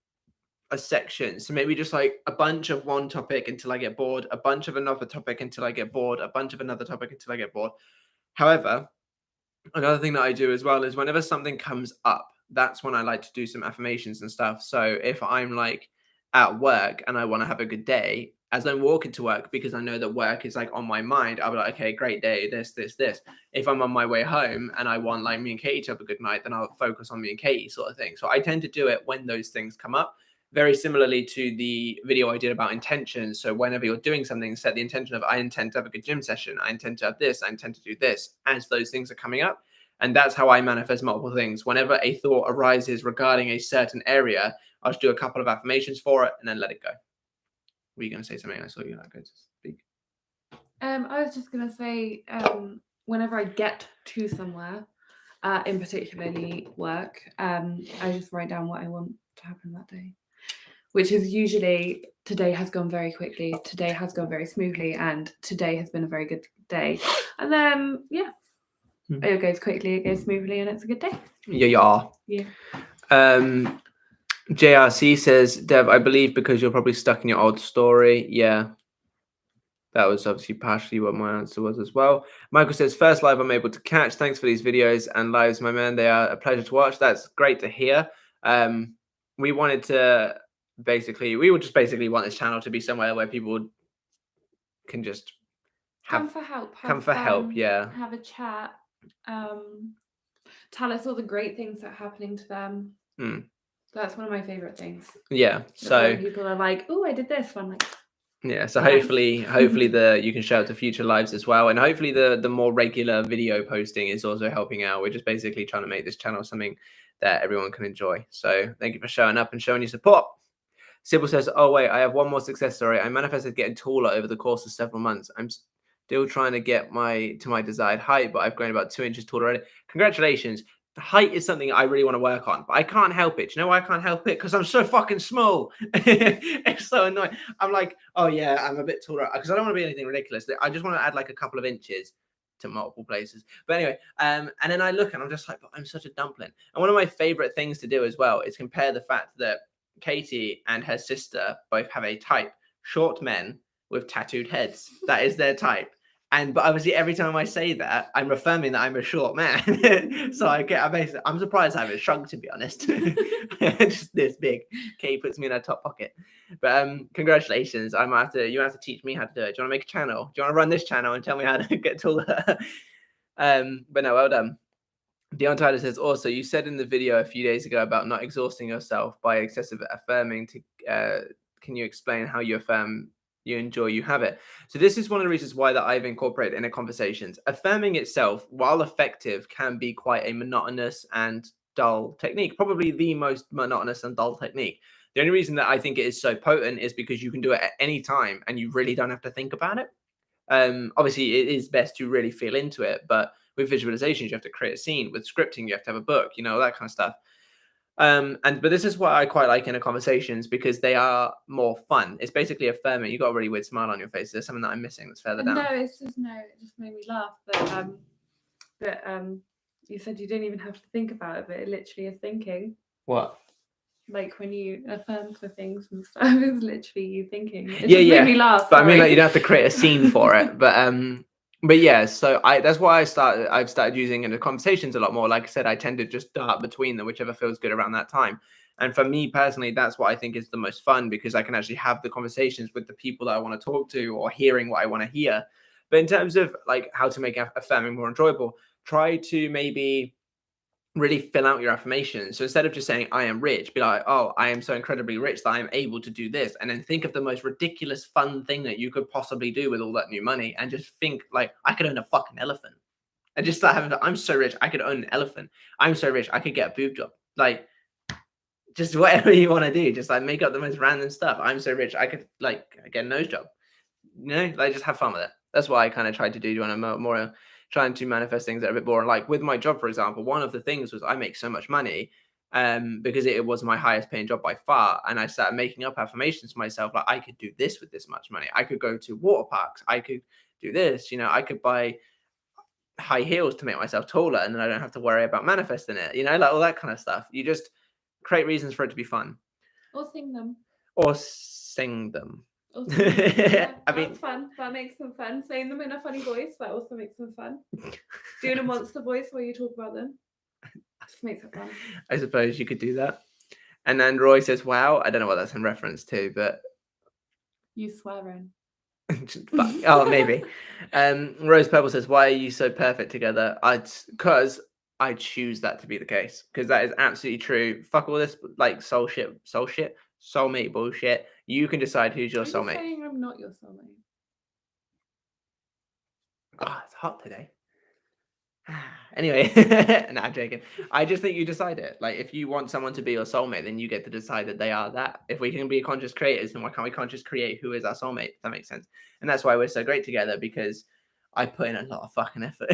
a section. So maybe just like a bunch of one topic until I get bored, a bunch of another topic until I get bored, a bunch of another topic until I get bored. However, another thing that I do as well is whenever something comes up, that's when I like to do some affirmations and stuff. So if I'm like at work and I want to have a good day, as I'm walking to work, because I know that work is like on my mind, I'll be like, okay, great day, this. If I'm on my way home and I want like me and Katie to have a good night, then I'll focus on me and Katie sort of thing. So I tend to do it when those things come up. Very similarly to the video I did about intentions. So whenever you're doing something, set the intention of, I intend to have a good gym session. I intend to have this. I intend to do this as those things are coming up. And that's how I manifest multiple things. Whenever a thought arises regarding a certain area, I'll just do a couple of affirmations for it and then let it go. Were you going to say something? I saw you not going to speak.
I was just going to say, whenever I get to somewhere, in particularly work, I just write down what I want to happen that day, which is usually today has gone very quickly, today has gone very smoothly, and today has been a very good day. And then, it goes quickly, it goes smoothly, and it's a good day.
Yeah. JRC says, "Dev, I believe because you're probably stuck in your old story." Yeah. That was obviously partially what my answer was as well. Michael says, "First live I'm able to catch. Thanks for these videos and lives, my man. They are a pleasure to watch." That's great to hear. We would just basically want this channel to be somewhere where people can just
come for help.
Yeah.
Have a chat. Tell us all the great things that are happening to them. That's one of my favorite things.
Yeah. So
people are like, "Oh, I did this." I'm like,
yeah, so hopefully you can show up to future lives as well, and hopefully the more regular video posting is also helping out. We're just basically trying to make this channel something that everyone can enjoy. So thank you for showing up and showing your support. Sybil says, "Oh wait, I have one more success story. I manifested getting taller over the course of several months. I'm still trying to get to my desired height, but I've grown about 2 inches taller already. Congratulations." The height is something I really want to work on, but I can't help it. Do you know why I can't help it? Because I'm so fucking small. It's so annoying. I'm like, oh yeah, I'm a bit taller because I don't want to be anything ridiculous. I just want to add like a couple of inches to multiple places. But anyway, and then I look and I'm just like, but I'm such a dumpling. And one of my favorite things to do as well is compare the fact that Katie and her sister both have a type: short men with tattooed heads. That is their type. But obviously, every time I say that, I'm affirming that I'm a short man. So I'm surprised I haven't shrunk, to be honest. Just this big. Kate puts me in her top pocket. But congratulations. You have to teach me how to do it. Do you want to make a channel? Do you want to run this channel and tell me how to get taller? But no, well done. Dion Tyler says, "Also, you said in the video a few days ago about not exhausting yourself by excessive affirming. Can you explain how you affirm you enjoy, you have it?" So this is one of the reasons why that I've incorporated in conversations. Affirming itself, while effective, can be quite a monotonous and dull technique, probably the most monotonous and dull technique. The only reason that I think it is so potent is because you can do it at any time and you really don't have to think about it. Obviously, it is best to really feel into it, but with visualizations, you have to create a scene. With scripting, you have to have a book, that kind of stuff. But this is what I quite like in the conversations because they are more fun. It's basically affirming. You got a really weird smile on your face. There's something that I'm missing that's further down.
No, it just made me laugh. But you said you didn't even have to think about it, but it literally is thinking.
What?
Like when you affirm for things and stuff, it's literally you thinking. It
Yeah,
just made me laugh.
But I mean, like, you don't have to create a scene for it. But yeah, so that's why I've started using in the conversations a lot more. Like I said, I tend to just dart between them, whichever feels good around that time. And for me personally, that's what I think is the most fun because I can actually have the conversations with the people that I want to talk to or hearing what I want to hear. But in terms of like how to make affirming more enjoyable, try to maybe really fill out your affirmations. So instead of just saying, I am rich, be like, oh, I am so incredibly rich that I am able to do this. And then think of the most ridiculous, fun thing that you could possibly do with all that new money. And just think like, I could own a fucking elephant. And just start having, I'm so rich, I could own an elephant. I'm so rich, I could get a boob job. Like, just whatever you want to do. Just like make up the most random stuff. I'm so rich, I could like get a nose job. Like just have fun with it. That's what I kind of tried to do when I'm more trying to manifest things that are a bit more like with my job, for example. One of the things was I make so much money because it was my highest paying job by far. And I started making up affirmations to myself. Like I could do this with this much money. I could go to water parks. I could do this, I could buy high heels to make myself taller and then I don't have to worry about manifesting it, like all that kind of stuff. You just create reasons for it to be fun.
Or sing them.
Yeah,
that's fun. That makes them fun. Saying them in a funny voice, that also makes them fun. Doing a monster voice while you talk about them just makes it fun.
I suppose you could do that. And then Roy says, wow, I don't know what that's in reference to, but
you swearing.
Oh, maybe. Rose Purple says, why are you so perfect together? Because I choose that to be the case, because that is absolutely true. Fuck all this like soulmate bullshit. You can decide who's your soulmate.
Are you saying I'm not your soulmate?
Oh, it's hot today. Anyway, no, I'm joking. I just think you decide it. Like, if you want someone to be your soulmate, then you get to decide that they are that. If we can be conscious creators, then why can't we conscious create who is our soulmate? If that makes sense. And that's why we're so great together, because I put in a lot of fucking effort.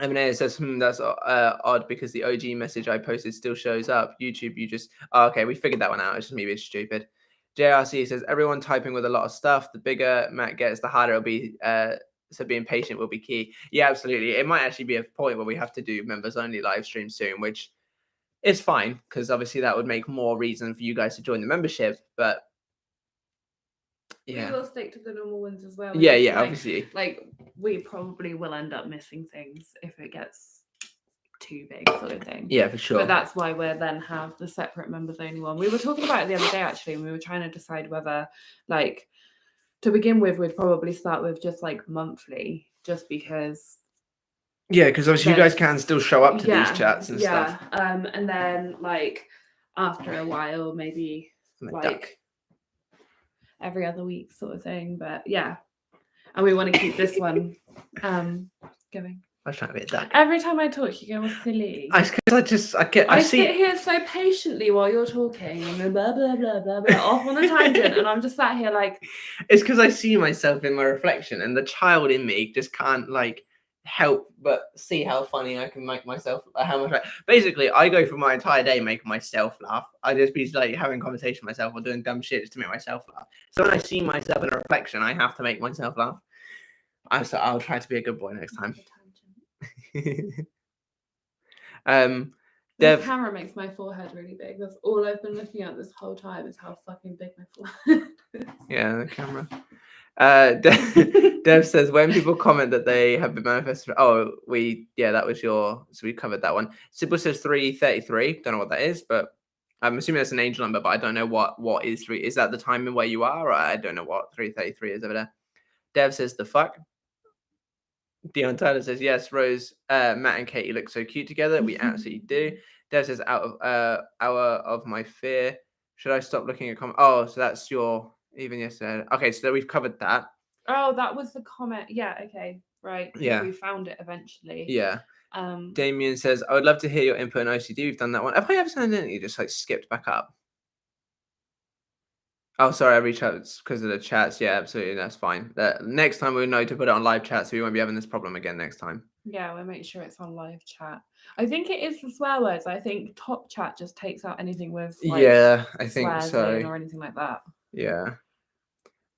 Eminem says, that's odd because the OG message I posted still shows up. YouTube, you just... Oh, okay, we figured that one out. It's just me being stupid. JRC says, everyone typing with a lot of stuff. The bigger Matt gets, the harder it'll be... So being patient will be key. Yeah, absolutely. It might actually be a point where we have to do members only live stream soon, which is fine because obviously that would make more reason for you guys to join the membership. But yeah,
we will stick to the normal ones as well.
Yeah, obviously.
Like we probably will end up missing things if it gets too big, sort of thing.
Yeah, for sure.
But that's why we then have the separate members only one. We were talking about it the other day actually, and we were trying to decide whether like. To begin with, we'd probably start with just like monthly, just because.
Yeah, because obviously you guys can still show up to these chats and stuff.
And then like after a while, maybe like every other week sort of thing. But yeah, and we want to keep this one going.
I was trying to be a duck.
Every time I talk, you go all silly.
I
sit here so patiently while you're talking and blah blah blah blah blah off on a tangent, and I'm just sat here like.
It's because I see myself in my reflection, and the child in me just can't like help but see how funny I can make myself. Basically, I go through my entire day making myself laugh. I just be like having conversation with myself or doing dumb shit just to make myself laugh. So when I see myself in a reflection, I have to make myself laugh. I'll try to be a good boy next time.
The camera makes my forehead really big. That's all I've been looking at this whole time is how fucking big my forehead is.
Yeah, the camera. Dev says, when people comment that they have been manifested, that was so we covered that one. Sybil says 333. Don't know what that is, but I'm assuming that's an angel number, but I don't know what is 3. Is that the timing where you are? Or I don't know what 333 is over there. Dev says, the fuck? Dion Tyler says, yes, Rose, Matt and Katie look so cute together. We absolutely do. Dev says, hour of my fear. Should I stop looking at comments? Oh, so that's your even yesterday. Okay, so we've covered that.
Oh, that was the comment. Yeah, okay, right.
Yeah.
We found it eventually.
Yeah. Damien says, I would love to hear your input on OCD. We've done that one. Have I ever done it? You just like skipped back up. Oh, sorry, I reached out because of the chats. Yeah, absolutely. That's fine. Next time we'll know to put it on live chat, so we won't be having this problem again next time.
Yeah, we'll make sure it's on live chat. I think it is the swear words. I think top chat just takes out anything with like,
yeah, I think
swears
so.
in or anything like that.
Yeah.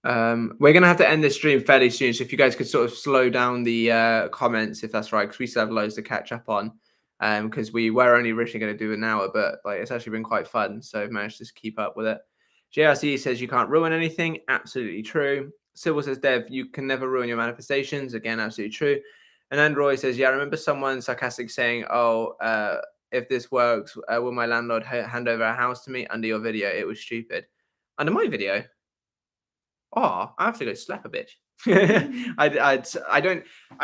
We're gonna have to end this stream fairly soon, so if you guys could sort of slow down the comments, if that's right, because we still have loads to catch up on. Because we were only originally going to do an hour, but like it's actually been quite fun, so I've managed to keep up with it. JRC says you can't ruin anything. Absolutely true. Sybil says, Dev, you can never ruin your manifestations. Again, absolutely true. And Androy says, yeah, I remember someone sarcastic saying, oh, if this works, will my landlord hand over a house to me under your video? It was stupid. Under my video? Oh, I have to go slap a bitch. I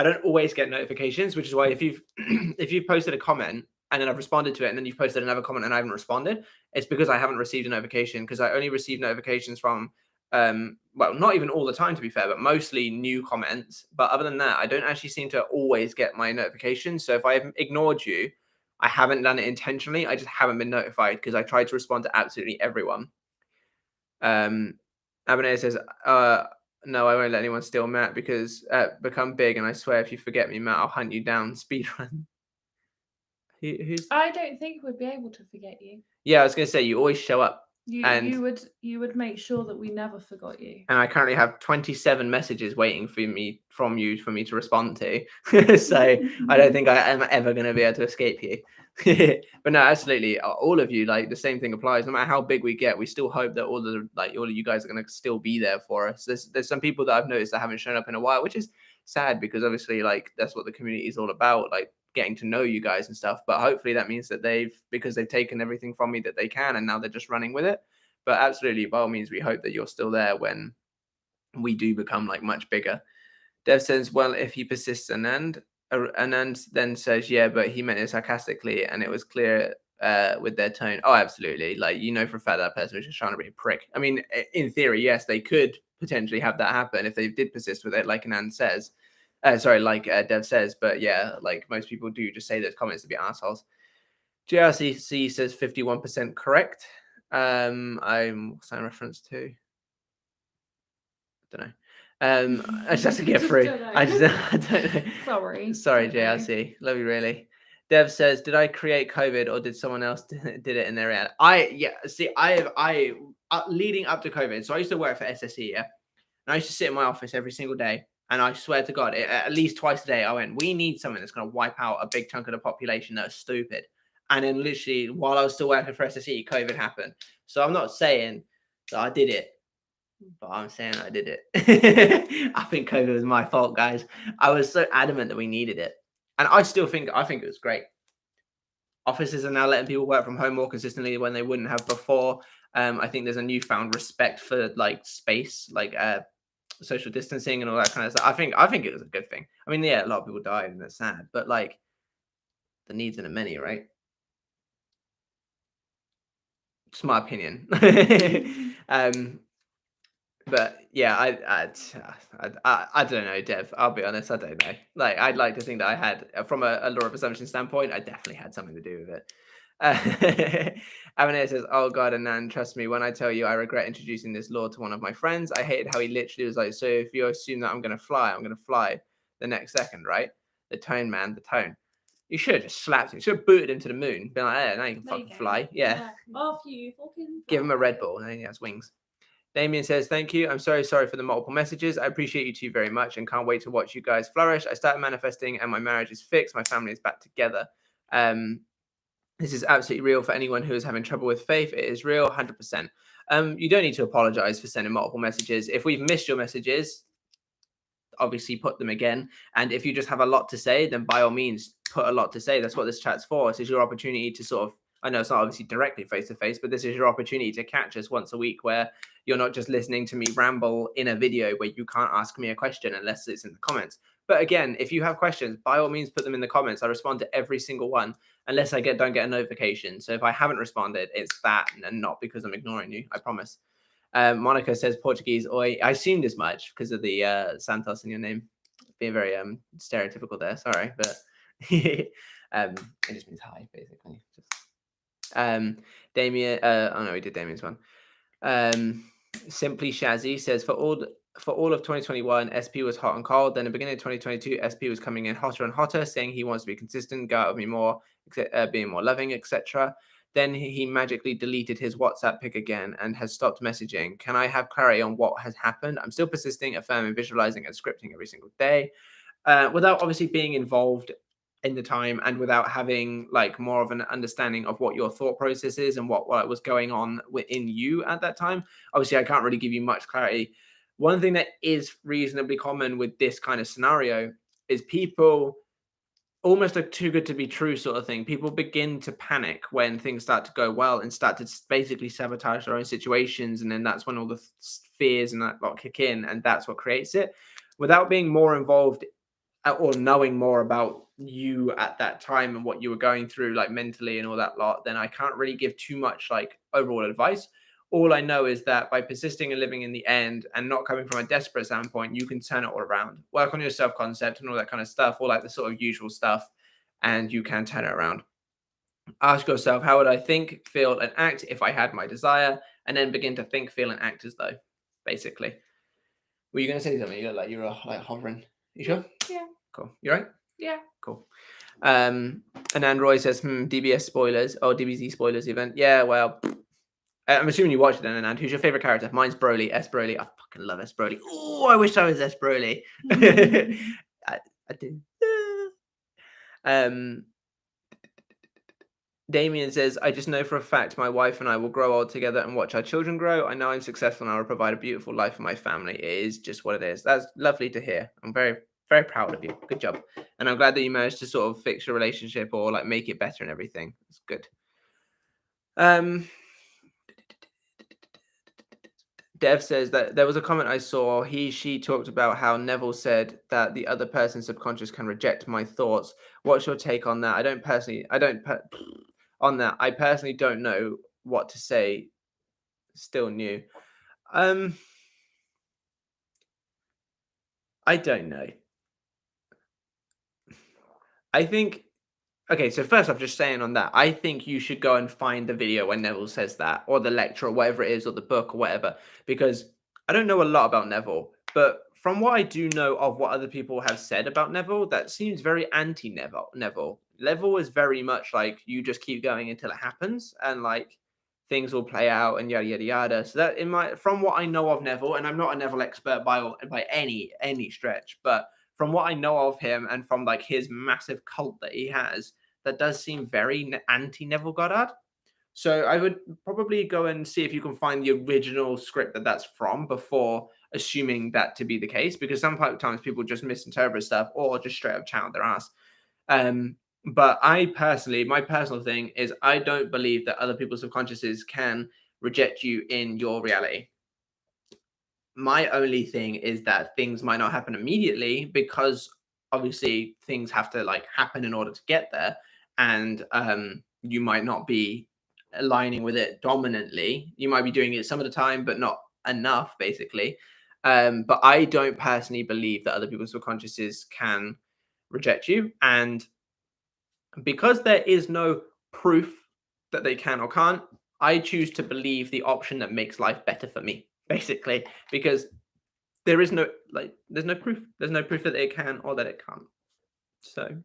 don't always get notifications, which is why if you've posted a comment and then I've responded to it and then you've posted another comment and I haven't responded, it's because I haven't received a notification, because I only receive notifications from well, not even all the time to be fair, but mostly new comments. But other than that, I don't actually seem to always get my notifications. So if I've ignored you, I haven't done it intentionally. I just haven't been notified because I tried to respond to absolutely everyone. Abonnet says, no, I won't let anyone steal Matt because become big, and I swear if you forget me, Matt, I'll hunt you down. Speedrun. Who's?
I don't think we'd be able to forget you.
Yeah, I was going to say, you always show up.
You would make sure that we never forgot you.
And I currently have 27 messages waiting from you for me to respond to. So I don't think I am ever going to be able to escape you. But no, absolutely, all of you, like the same thing applies. No matter how big we get, we still hope that all of you guys are going to still be there for us. There's some people that I've noticed that haven't shown up in a while, which is sad, because obviously like that's what the community is all about, like getting to know you guys and stuff. But hopefully that means that because they've taken everything from me that they can, and now they're just running with it. But absolutely, by all means, we hope that you're still there when we do become like much bigger. Dev says, well, if he persists, Anand then says, yeah, but he meant it sarcastically and it was clear with their tone. Oh, absolutely. Like, you know for a fact that person was just trying to be a prick. I mean, in theory, yes, they could potentially have that happen if they did persist with it, like Anand says. Like Dev says. But yeah, like most people do just say those comments to be assholes. JRCC says 51% correct. What's that in reference to? I don't know. I just have to get through. I don't know. Sorry, JRC. Love you, really. Dev says, did I create COVID or did someone else did it in their end? Leading up to COVID, so I used to work for SSE, yeah? And I used to sit in my office every single day, and I swear to God, at least twice a day, I went, we need something that's going to wipe out a big chunk of the population that's stupid. And then literally, while I was still working for SSE, COVID happened. So I'm not saying that I did it, but I'm saying I did it. I think COVID was my fault, guys. I was so adamant that we needed it. And I think it was great. Offices are now letting people work from home more consistently when they wouldn't have before. I think there's a newfound respect for like space, like social distancing and all that kind of stuff. I think it was a good thing. I mean, yeah, a lot of people died and it's sad, but like the needs are many, right? It's my opinion. But yeah, I don't know, Dev. I'll be honest, I don't know. Like, I'd like to think that I had, from a law of assumption standpoint, I definitely had something to do with it. Avenir says, oh God, Anand, trust me, when I tell you I regret introducing this law to one of my friends, I hated how he literally was like, so if you assume that I'm going to fly the next second, right? The tone, man, the tone. You should have just slapped him. You should have booted him to the moon. Been like, hey, now you can fucking fly. Yeah.
After you fucking fly.
Give him a Red Bull, and then he has wings. Damien says, thank you. I'm sorry for the multiple messages. I appreciate you two very much and can't wait to watch you guys flourish. I started manifesting and my marriage is fixed. My family is back together. This is absolutely real for anyone who is having trouble with faith. It is real, 100%. You don't need to apologize for sending multiple messages. If we've missed your messages, obviously put them again. And if you just have a lot to say, then by all means, put a lot to say. That's what this chat's for. This is your opportunity to sort of, I know it's not obviously directly face-to-face, but this is your opportunity to catch us once a week where you're not just listening to me ramble in a video where you can't ask me a question unless it's in the comments. But again, if you have questions, by all means, put them in the comments. I respond to every single one unless I don't get a notification. So if I haven't responded, it's that and not because I'm ignoring you, I promise. Monica says Portuguese. Oi. I assumed as much because of the Santos in your name. Being very stereotypical there. Sorry, but It just means hi, basically. Damien, oh no, we did Damien's one. Simply Shazzy says for all of 2021, SP was hot and cold. Then the beginning of 2022, SP was coming in hotter and hotter, saying he wants to be consistent, go out with me more, being more loving, etc. Then he magically deleted his WhatsApp pic again and has stopped messaging. Can I have clarity on what has happened? I'm still persisting, affirming, visualizing, and scripting every single day, without obviously being involved in the time and without having like more of an understanding of what your thought process is and what was going on within you at that time. Obviously, I can't really give you much clarity. One thing that is reasonably common with this kind of scenario is people almost a too good to be true sort of thing. People begin to panic when things start to go well and start to basically sabotage their own situations. And then that's when all the fears and that lot kick in, and that's what creates it. Without being more involved or knowing more about you at that time and what you were going through, like mentally and all that lot, then I can't really give too much like overall advice. All I know is that by persisting and living in the end and not coming from a desperate standpoint, you can turn it all around. Work on your self-concept and all that kind of stuff, all like the sort of usual stuff, and you can turn it around. Ask yourself, how would I think, feel, and act if I had my desire? And then begin to think, feel, and act as though, basically. Were you going to say something? You look like you were like hovering. You sure?
Yeah.
Cool. You right?
Yeah.
Cool. And Android says, DBS spoilers. Oh, DBZ spoilers event. Yeah, well, I'm assuming you watched it then, and who's your favorite character? Mine's Broly, S. Broly. I fucking love S. Broly. Oh, I wish I was S. Broly. I do. Damien says, I just know for a fact my wife and I will grow old together and watch our children grow. I know I'm successful and I will provide a beautiful life for my family. It is just what it is. That's lovely to hear. I'm very, very proud of you. Good job. And I'm glad that you managed to sort of fix your relationship or like make it better and everything. It's good. Dev says that there was a comment I saw. She talked about how Neville said that the other person's subconscious can reject my thoughts. What's your take on that? On that. I personally don't know what to say. Still new. I don't know. I think, okay, so first off, just saying on that, I think you should go and find the video when Neville says that, or the lecture, or whatever it is, or the book, or whatever, because I don't know a lot about Neville, but from what I do know of what other people have said about Neville, that seems very anti-Neville. Neville is very much like you just keep going until it happens, and like things will play out, and yada yada yada. So that from what I know of Neville, and I'm not a Neville expert by any stretch, but from what I know of him and from like his massive cult that he has, that does seem very anti-Neville Goddard. So I would probably go and see if you can find the original script that's from before assuming that to be the case, because sometimes people just misinterpret stuff or just straight up channel their ass. But my personal thing is I don't believe that other people's subconsciouses can reject you in your reality. My only thing is that things might not happen immediately because obviously things have to like happen in order to get there, and you might not be aligning with it dominantly. You might be doing it some of the time, but not enough, basically. But I don't personally believe that other people's subconsciouses can reject you, and because there is no proof that they can or can't, I choose to believe the option that makes life better for me, basically, because there's no proof. There's no proof that it can or that it can't. So,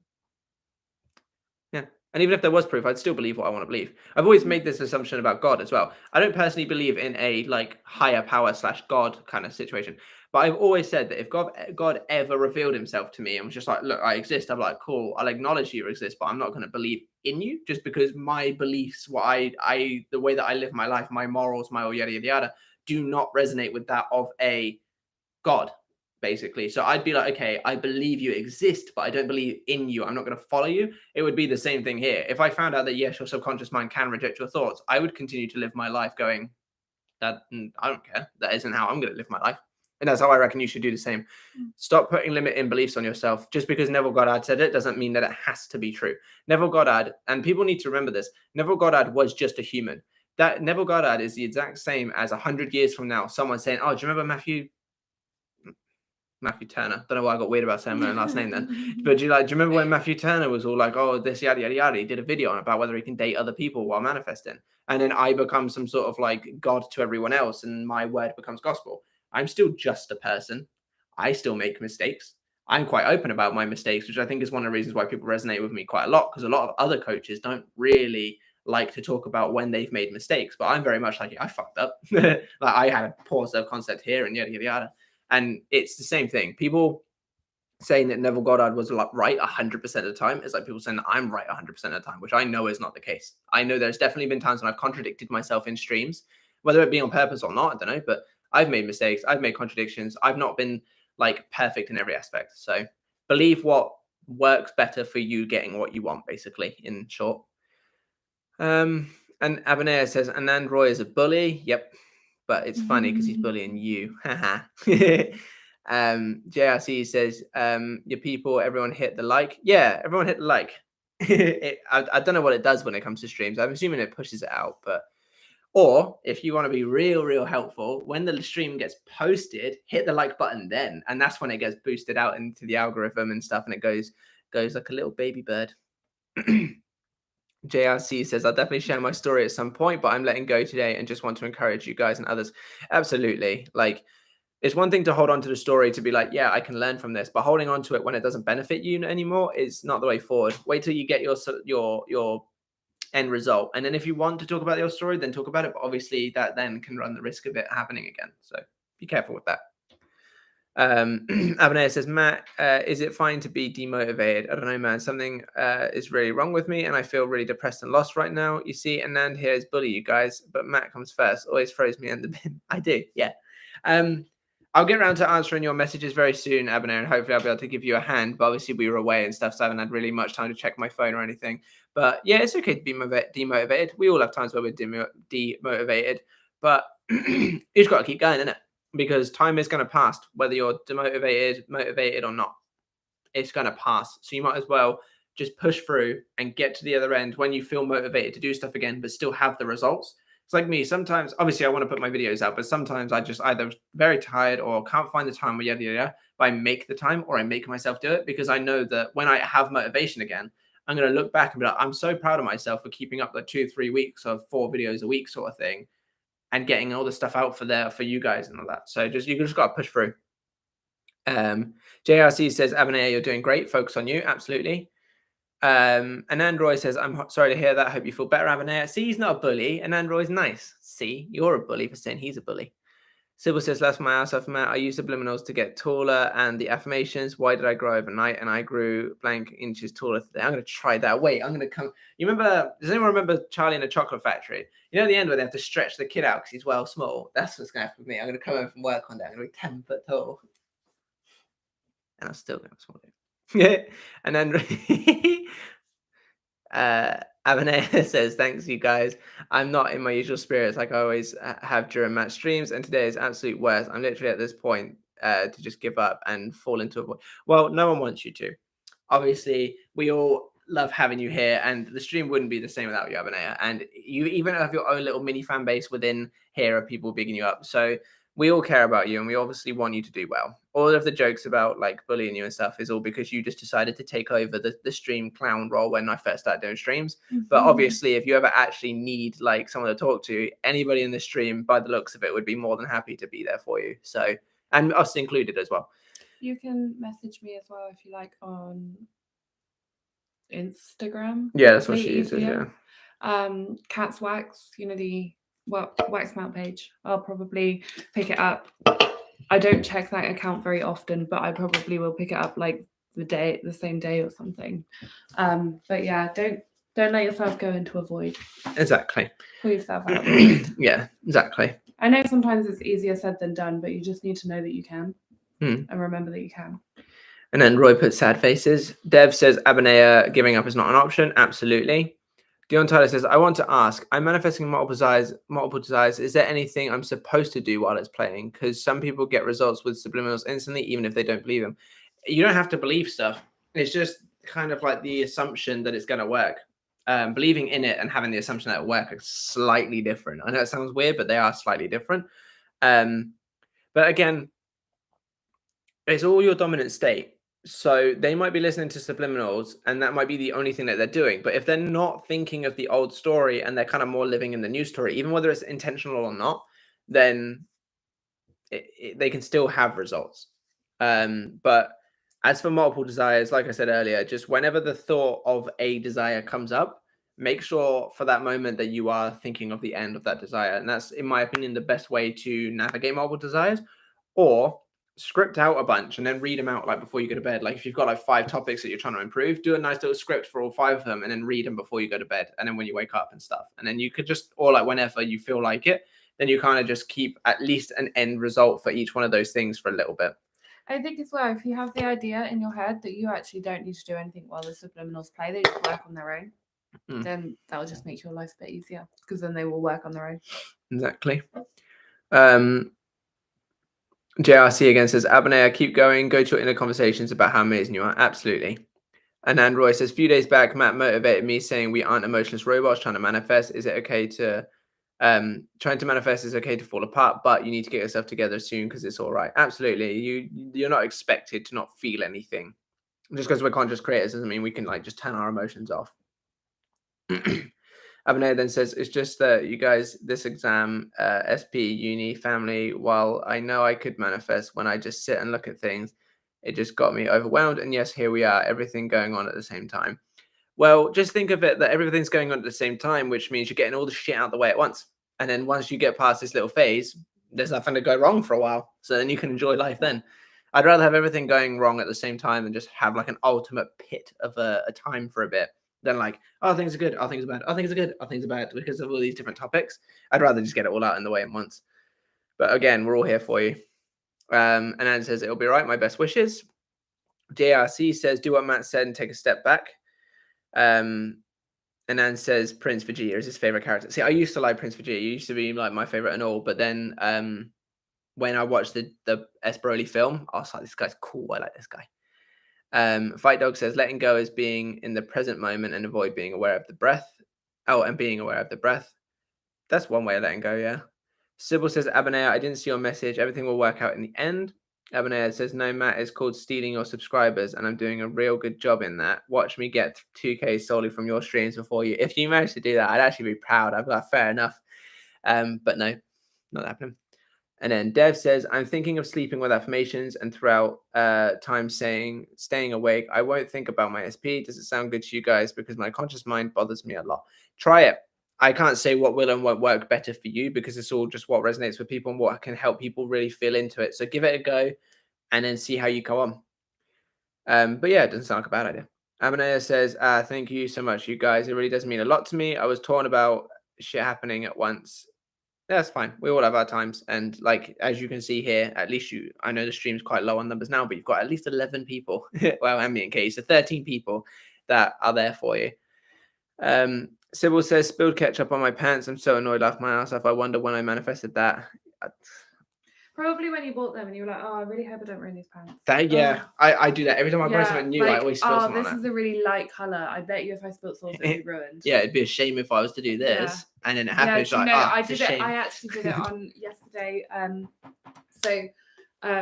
yeah. And even if there was proof, I'd still believe what I want to believe. I've always made this assumption about God as well. I don't personally believe in a like higher power / God kind of situation. But I've always said that if God ever revealed himself to me and was just like, look, I exist, I'm like, cool, I'll acknowledge you exist, but I'm not going to believe in you just because my beliefs, the way that I live my life, my morals, my yada yada yada, do not resonate with that of a God, basically. So I'd be like, okay, I believe you exist, but I don't believe in you. I'm not going to follow you. It would be the same thing here. If I found out that, yes, your subconscious mind can reject your thoughts, I would continue to live my life going, I don't care. That isn't how I'm going to live my life. And that's how I reckon you should do the same. Stop putting limiting beliefs on yourself. Just because Neville Goddard said it doesn't mean that it has to be true. Neville Goddard, and people need to remember this, Neville Goddard was just a human. That Neville Goddard is the exact same as 100 years from now, someone saying, oh, do you remember Matthew? Matthew Turner. Don't know why I got weird about saying my own last name then. But do you remember when Matthew Turner was all like, oh, this yada yada yada? He did a video on about whether he can date other people while manifesting. And then I become some sort of like God to everyone else, and my word becomes gospel. I'm still just a person. I still make mistakes. I'm quite open about my mistakes, which I think is one of the reasons why people resonate with me quite a lot, because a lot of other coaches don't really like to talk about when they've made mistakes. But I'm very much like, yeah, I fucked up. Like I had a poor self-concept here and yada yada yada. And it's the same thing. People saying that Neville Goddard was right 100% of the time is like people saying that I'm right 100% of the time, which I know is not the case. I know there's definitely been times when I've contradicted myself in streams, whether it be on purpose or not, I don't know, but I've made mistakes. I've made contradictions. I've not been like perfect in every aspect. So believe what works better for you getting what you want, basically, in short. And Abonea says, Anand Roy is a bully. Yep. But it's funny because he's bullying you. JRC says, your people, everyone hit the like. Yeah, everyone hit the like. I don't know what it does when it comes to streams. I'm assuming it pushes it out, but or if you want to be real helpful, when the stream gets posted, hit the like button then, and that's when it gets boosted out into the algorithm and stuff, and it goes like a little baby bird. JRC says, I'll definitely share my story at some point, but I'm letting go today and just want to encourage you guys and others. Absolutely. Like, it's one thing to hold on to the story to be like, yeah, I can learn from this, but holding on to it when it doesn't benefit you anymore is not the way forward. Wait till you get your end result. And then if you want to talk about your story, then talk about it. But obviously that then can run the risk of it happening again. So be careful with that. Abonea says, Matt, is it fine to be demotivated? I don't know, man. Something is really wrong with me and I feel really depressed and lost right now. You see, Anand here is bully you guys, but Matt comes first. Always throws me in the bin. I do, yeah. I'll get around to answering your messages very soon, Abonea, and hopefully I'll be able to give you a hand. But obviously we were away and stuff, so I haven't had really much time to check my phone or anything. But yeah, it's okay to be demotivated. We all have times where we're demotivated, but you just got to keep going, innit? Because time is going to pass, whether you're demotivated, motivated or not. It's going to pass. So you might as well just push through and get to the other end when you feel motivated to do stuff again, but still have the results. It's like me. Sometimes, obviously, I want to put my videos out, but sometimes I just either very tired or can't find the time or yada yada. But I make the time or I make myself do it because I know that when I have motivation again, I'm going to look back and be like, I'm so proud of myself for keeping up like 2-3 weeks of 4 videos a week sort of thing and getting all the stuff out for you guys and all that. So you just got to push through. JRC says, Abonea, you're doing great. Focus on you. Absolutely. And Android says, I'm sorry to hear that. I hope you feel better, Abonea. See, he's not a bully, and Android's nice. See, you're a bully for saying he's a bully. Sybil says, last my ass off, Matt. I use subliminals to get taller and the affirmations. Why did I grow overnight? And I grew blank inches taller today. I'm going to try that. Wait, I'm going to come. You remember, does anyone remember Charlie in the Chocolate Factory? You know, at the end where they have to stretch the kid out because he's well small. That's what's going to happen with me. I'm going to come home from work one day. I'm going to be 10 foot tall. And I'm still going to be small. And then Abonea says, thanks you guys. I'm not in my usual spirits like I always have during Matt streams, and today is absolute worst. I'm literally at this point to just give up and fall into a void. Well, no one wants you to. Obviously, we all love having you here, and the stream wouldn't be the same without you, Abonea. And you even have your own little mini fan base within here of people bigging you up. So we all care about you and we obviously want you to do well. All of the jokes about like bullying you and stuff is all because you just decided to take over the stream clown role when I first started doing streams. Mm-hmm. But obviously, if you ever actually need like someone to talk to, anybody in the stream, by the looks of it, would be more than happy to be there for you. So, and us included as well.
You can message me as well if you like on Instagram.
Yeah, that's what she uses, yeah.
Cat's Wax, you know, the wax mount page. I'll probably pick it up. I don't check that account very often, but I probably will pick it up like the same day or something. But yeah, don't let yourself go into a void.
Exactly.
Pull yourself out.
Yeah, exactly.
I know sometimes it's easier said than done, but you just need to know that you can and remember that you can.
And then Roy puts sad faces. Dev says, Abonea, giving up is not an option. Absolutely. Dion Tyler says, I want to ask, I'm manifesting multiple desires. Is there anything I'm supposed to do while it's playing? Because some people get results with subliminals instantly, even if they don't believe them. You don't have to believe stuff. It's just kind of like the assumption that it's going to work. Believing in it and having the assumption that it'll work are slightly different. I know it sounds weird, but they are slightly different. But again, it's all your dominant state. So they might be listening to subliminals and that might be the only thing that they're doing. But if they're not thinking of the old story and they're kind of more living in the new story, even whether it's intentional or not, then they can still have results. But as for multiple desires, like I said earlier, just whenever the thought of a desire comes up, make sure for that moment that you are thinking of the end of that desire. And that's, in my opinion, the best way to navigate multiple desires. Or script out a bunch and then read them out like before you go to bed. Like if you've got like 5 topics that you're trying to improve, do a nice little script for all 5 of them and then read them before you go to bed. And then when you wake up and stuff, and then you could just, or like whenever you feel like it, then you kind of just keep at least an end result for each one of those things for a little bit.
I think as well, if you have the idea in your head that you actually don't need to do anything while the subliminals play, they just work on their own, then that will just make your life a bit easier because then they will work on their own.
Exactly. JRC again says, Abonea, keep going. Go to your inner conversations about how amazing you are. Absolutely. And then Roy says, a few days back, Matt motivated me saying we aren't emotionless robots trying to manifest. Is it okay to trying to manifest is okay to fall apart, but you need to get yourself together soon because it's all right. Absolutely. You're not expected to not feel anything. Just because we're conscious creators doesn't mean we can like just turn our emotions off. Abonea then says, it's just that you guys, this exam, SP, uni, family, while I know I could manifest when I just sit and look at things, it just got me overwhelmed. And yes, here we are, everything going on at the same time. Well, just think of it that everything's going on at the same time, which means you're getting all the shit out of the way at once. And then once you get past this little phase, there's nothing to go wrong for a while. So then you can enjoy life then. I'd rather have everything going wrong at the same time and just have like an ultimate pit of a time for a bit than like, oh, things are good, oh, things are bad, oh, things are good, oh, things are bad, because of all these different topics. I'd rather just get it all out in the way at once. But again, we're all here for you. And Anne says, it'll be all right, my best wishes. JRC says, do what Matt said and take a step back. And Anne says Prince Vegeta is his favorite character. See, I used to like Prince Vegeta. He used to be like my favorite and all. But then when I watched the S. Broly film, I was like, this guy's cool. I like this guy. Fight Dog says letting go is being in the present moment and avoid being aware of the breath. Oh, and being aware of the breath. That's one way of letting go, yeah. Sybil says, Abonea, I didn't see your message. Everything will work out in the end. Abonea says, no, Matt, it's called stealing your subscribers, and I'm doing a real good job in that. Watch me get 2K solely from your streams before you. If you manage to do that, I'd actually be proud. I'd be like, fair enough. But no, not happening. And then Dev says, I'm thinking of sleeping with affirmations and throughout time saying, staying awake. I won't think about my SP. Does it sound good to you guys? Because my conscious mind bothers me a lot. Try it. I can't say what will and won't work better for you because it's all just what resonates with people and what can help people really feel into it. So give it a go and then see how you go on. But yeah, it doesn't sound like a bad idea. Abonea says, thank you so much, you guys. It really does mean a lot to me. I was torn about shit happening at once. That's fine. We all have our times. And like, as you can see here, at least I know the stream's quite low on numbers now, but you've got at least 11 people. Well, and me and Katie, so 13 people that are there for you. Sybil says, spilled ketchup on my pants. I'm so annoyed off my ass off. I wonder when I manifested that.
Probably when you bought them and you were like, oh, I really hope I don't ruin these pants.
Yeah, I do that. Every time I buy something new,
like,
I always spill something on
this is a really light colour. I bet you if I spilled sauce, it would be ruined.
Yeah, it'd be a shame if I was to do this. And then it happens.
Yeah,
I
actually did it on yesterday. So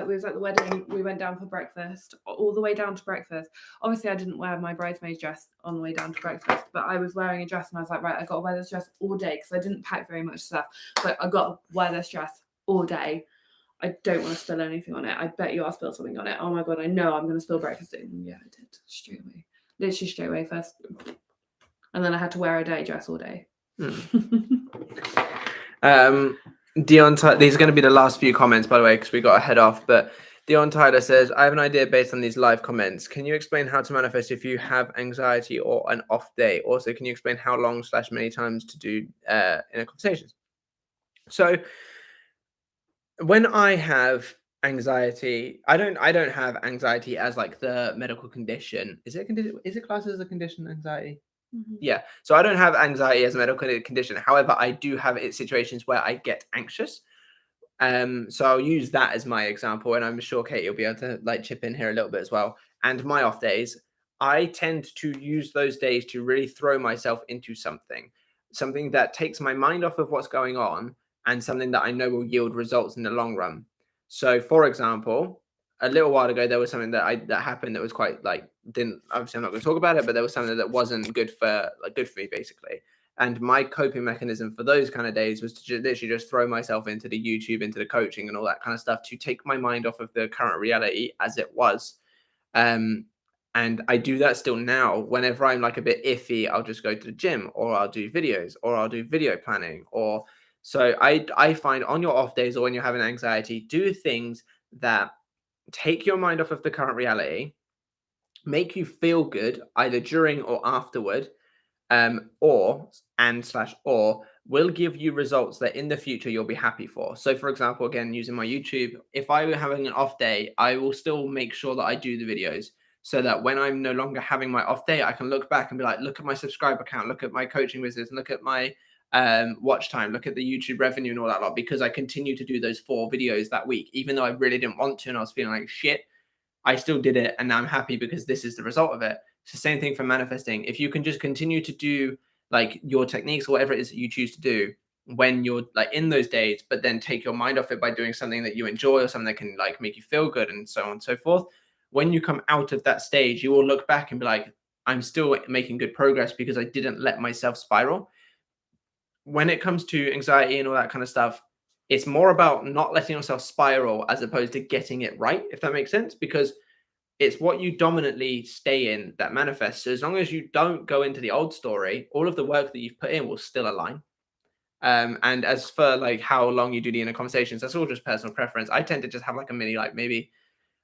we was at the wedding. We went down for breakfast, all the way down to breakfast. Obviously, I didn't wear my bridesmaid dress on the way down to breakfast, but I was wearing a dress and I was like, right, I got to wear this dress all day because I didn't pack very much stuff. So I got to wear this dress all day. I don't want to spill anything on it. I bet you I'll spill something on it. Oh my God, I know I'm going to spill breakfast. Yeah, I did. Straight away. Literally straight away first. And then I had to wear a day dress all day.
Dion, these are going to be the last few comments, by the way, because we got to head off. But Dion Tyler says, I have an idea based on these live comments. Can you explain how to manifest if you have anxiety or an off day? Also, can you explain how long / many times to do inner conversations? So when I have anxiety, I don't have anxiety as like the medical condition. Is it classed as a condition, anxiety? Mm-hmm. Yeah. So I don't have anxiety as a medical condition. However, I do have situations where I get anxious. So I'll use that as my example, and I'm sure Kate, you'll be able to like chip in here a little bit as well. And my off days, I tend to use those days to really throw myself into something that takes my mind off of what's going on and something that I know will yield results in the long run. So, for example, a little while ago there was something that happened that was quite like didn't obviously I'm not going to talk about it, but there was something that wasn't good for me basically. And my coping mechanism for those kind of days was to literally just throw myself into the YouTube, into the coaching and all that kind of stuff to take my mind off of the current reality as it was. Um, and I do that still now. Whenever I'm like a bit iffy, I'll just go to the gym, or I'll do videos, or I'll do video planning. Or so I find on your off days or when you're having anxiety, do things that take your mind off of the current reality, make you feel good either during or afterward, or will give you results that in the future you'll be happy for. So, for example, again, using my YouTube, if I were having an off day, I will still make sure that I do the videos so that when I'm no longer having my off day, I can look back and be like, look at my subscriber count, look at my coaching business, look at my watch time, look at the YouTube revenue and all that lot, because I continue to do those 4 videos that week, even though I really didn't want to and I was feeling like shit. I still did it and now I'm happy because this is the result of it. It's the same thing for manifesting. If you can just continue to do like your techniques or whatever it is that you choose to do when you're like in those days, but then take your mind off it by doing something that you enjoy or something that can like make you feel good and so on and so forth. When you come out of that stage, you will look back and be like, I'm still making good progress because I didn't let myself spiral. When it comes to anxiety and all that kind of stuff, it's more about not letting yourself spiral as opposed to getting it right, if that makes sense, because it's what you dominantly stay in that manifests. So as long as you don't go into the old story, all of the work that you've put in will still align. And as for like how long you do the inner conversations, that's all just personal preference. I tend to just have like a mini, like maybe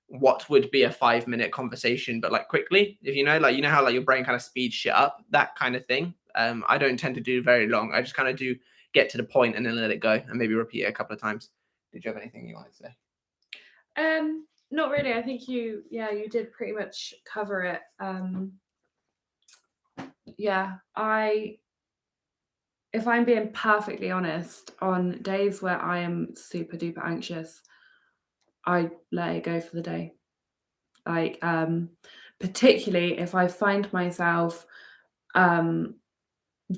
what would be a 5-minute conversation, but like quickly, if you know, like, you know how like your brain kind of speeds shit up, that kind of thing. I don't tend to do very long. I just kind of do get to the point and then let it go and maybe repeat it a couple of times. Did you have anything you wanted to say?
Not really. I think you did pretty much cover it. If I'm being perfectly honest, on days where I am super duper anxious, I let it go for the day. Like, particularly if I find myself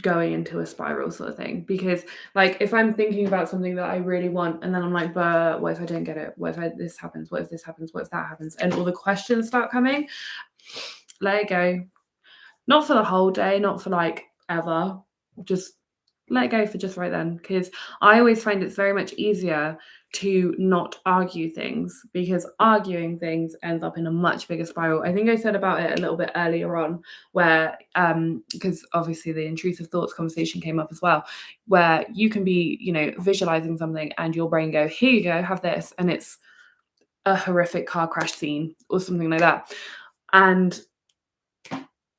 going into a spiral sort of thing, because like if I'm thinking about something that I really want and then I'm like, but what if I don't get it? What if this happens? What if this happens? What if that happens? And all the questions start coming, let it go. Not for the whole day, not for like ever, just let it go for just right then, because I always find it's very much easier to not argue things, because arguing things ends up in a much bigger spiral. I think I said about it a little bit earlier on, where because obviously the intrusive thoughts conversation came up as well, where you can be, you know, visualizing something and your brain go, here you go, have this, and it's a horrific car crash scene or something like that, and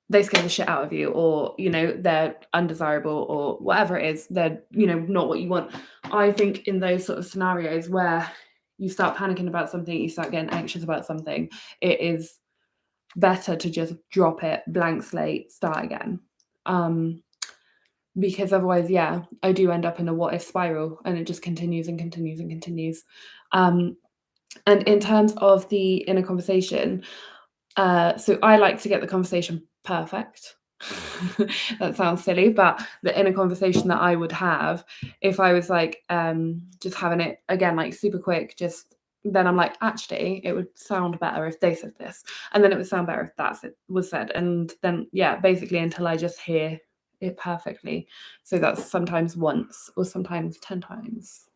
they scare the shit out of you, or, you know, they're undesirable, or whatever it is, they're, you know, not what you want. I think in those sort of scenarios where you start panicking about something, you start getting anxious about something, it is better to just drop it, blank slate, start again. Because otherwise, yeah, I do end up in a what if spiral, and it just continues and continues and continues. And in terms of the inner conversation, so I like to get the conversation perfect. That sounds silly, but the inner conversation that I would have if I was like just having it again, like super quick, just then I'm like, actually, it would sound better if they said this, and then it would sound better if that was said, and then yeah, basically until I just hear it perfectly. So that's sometimes once or sometimes 10 times.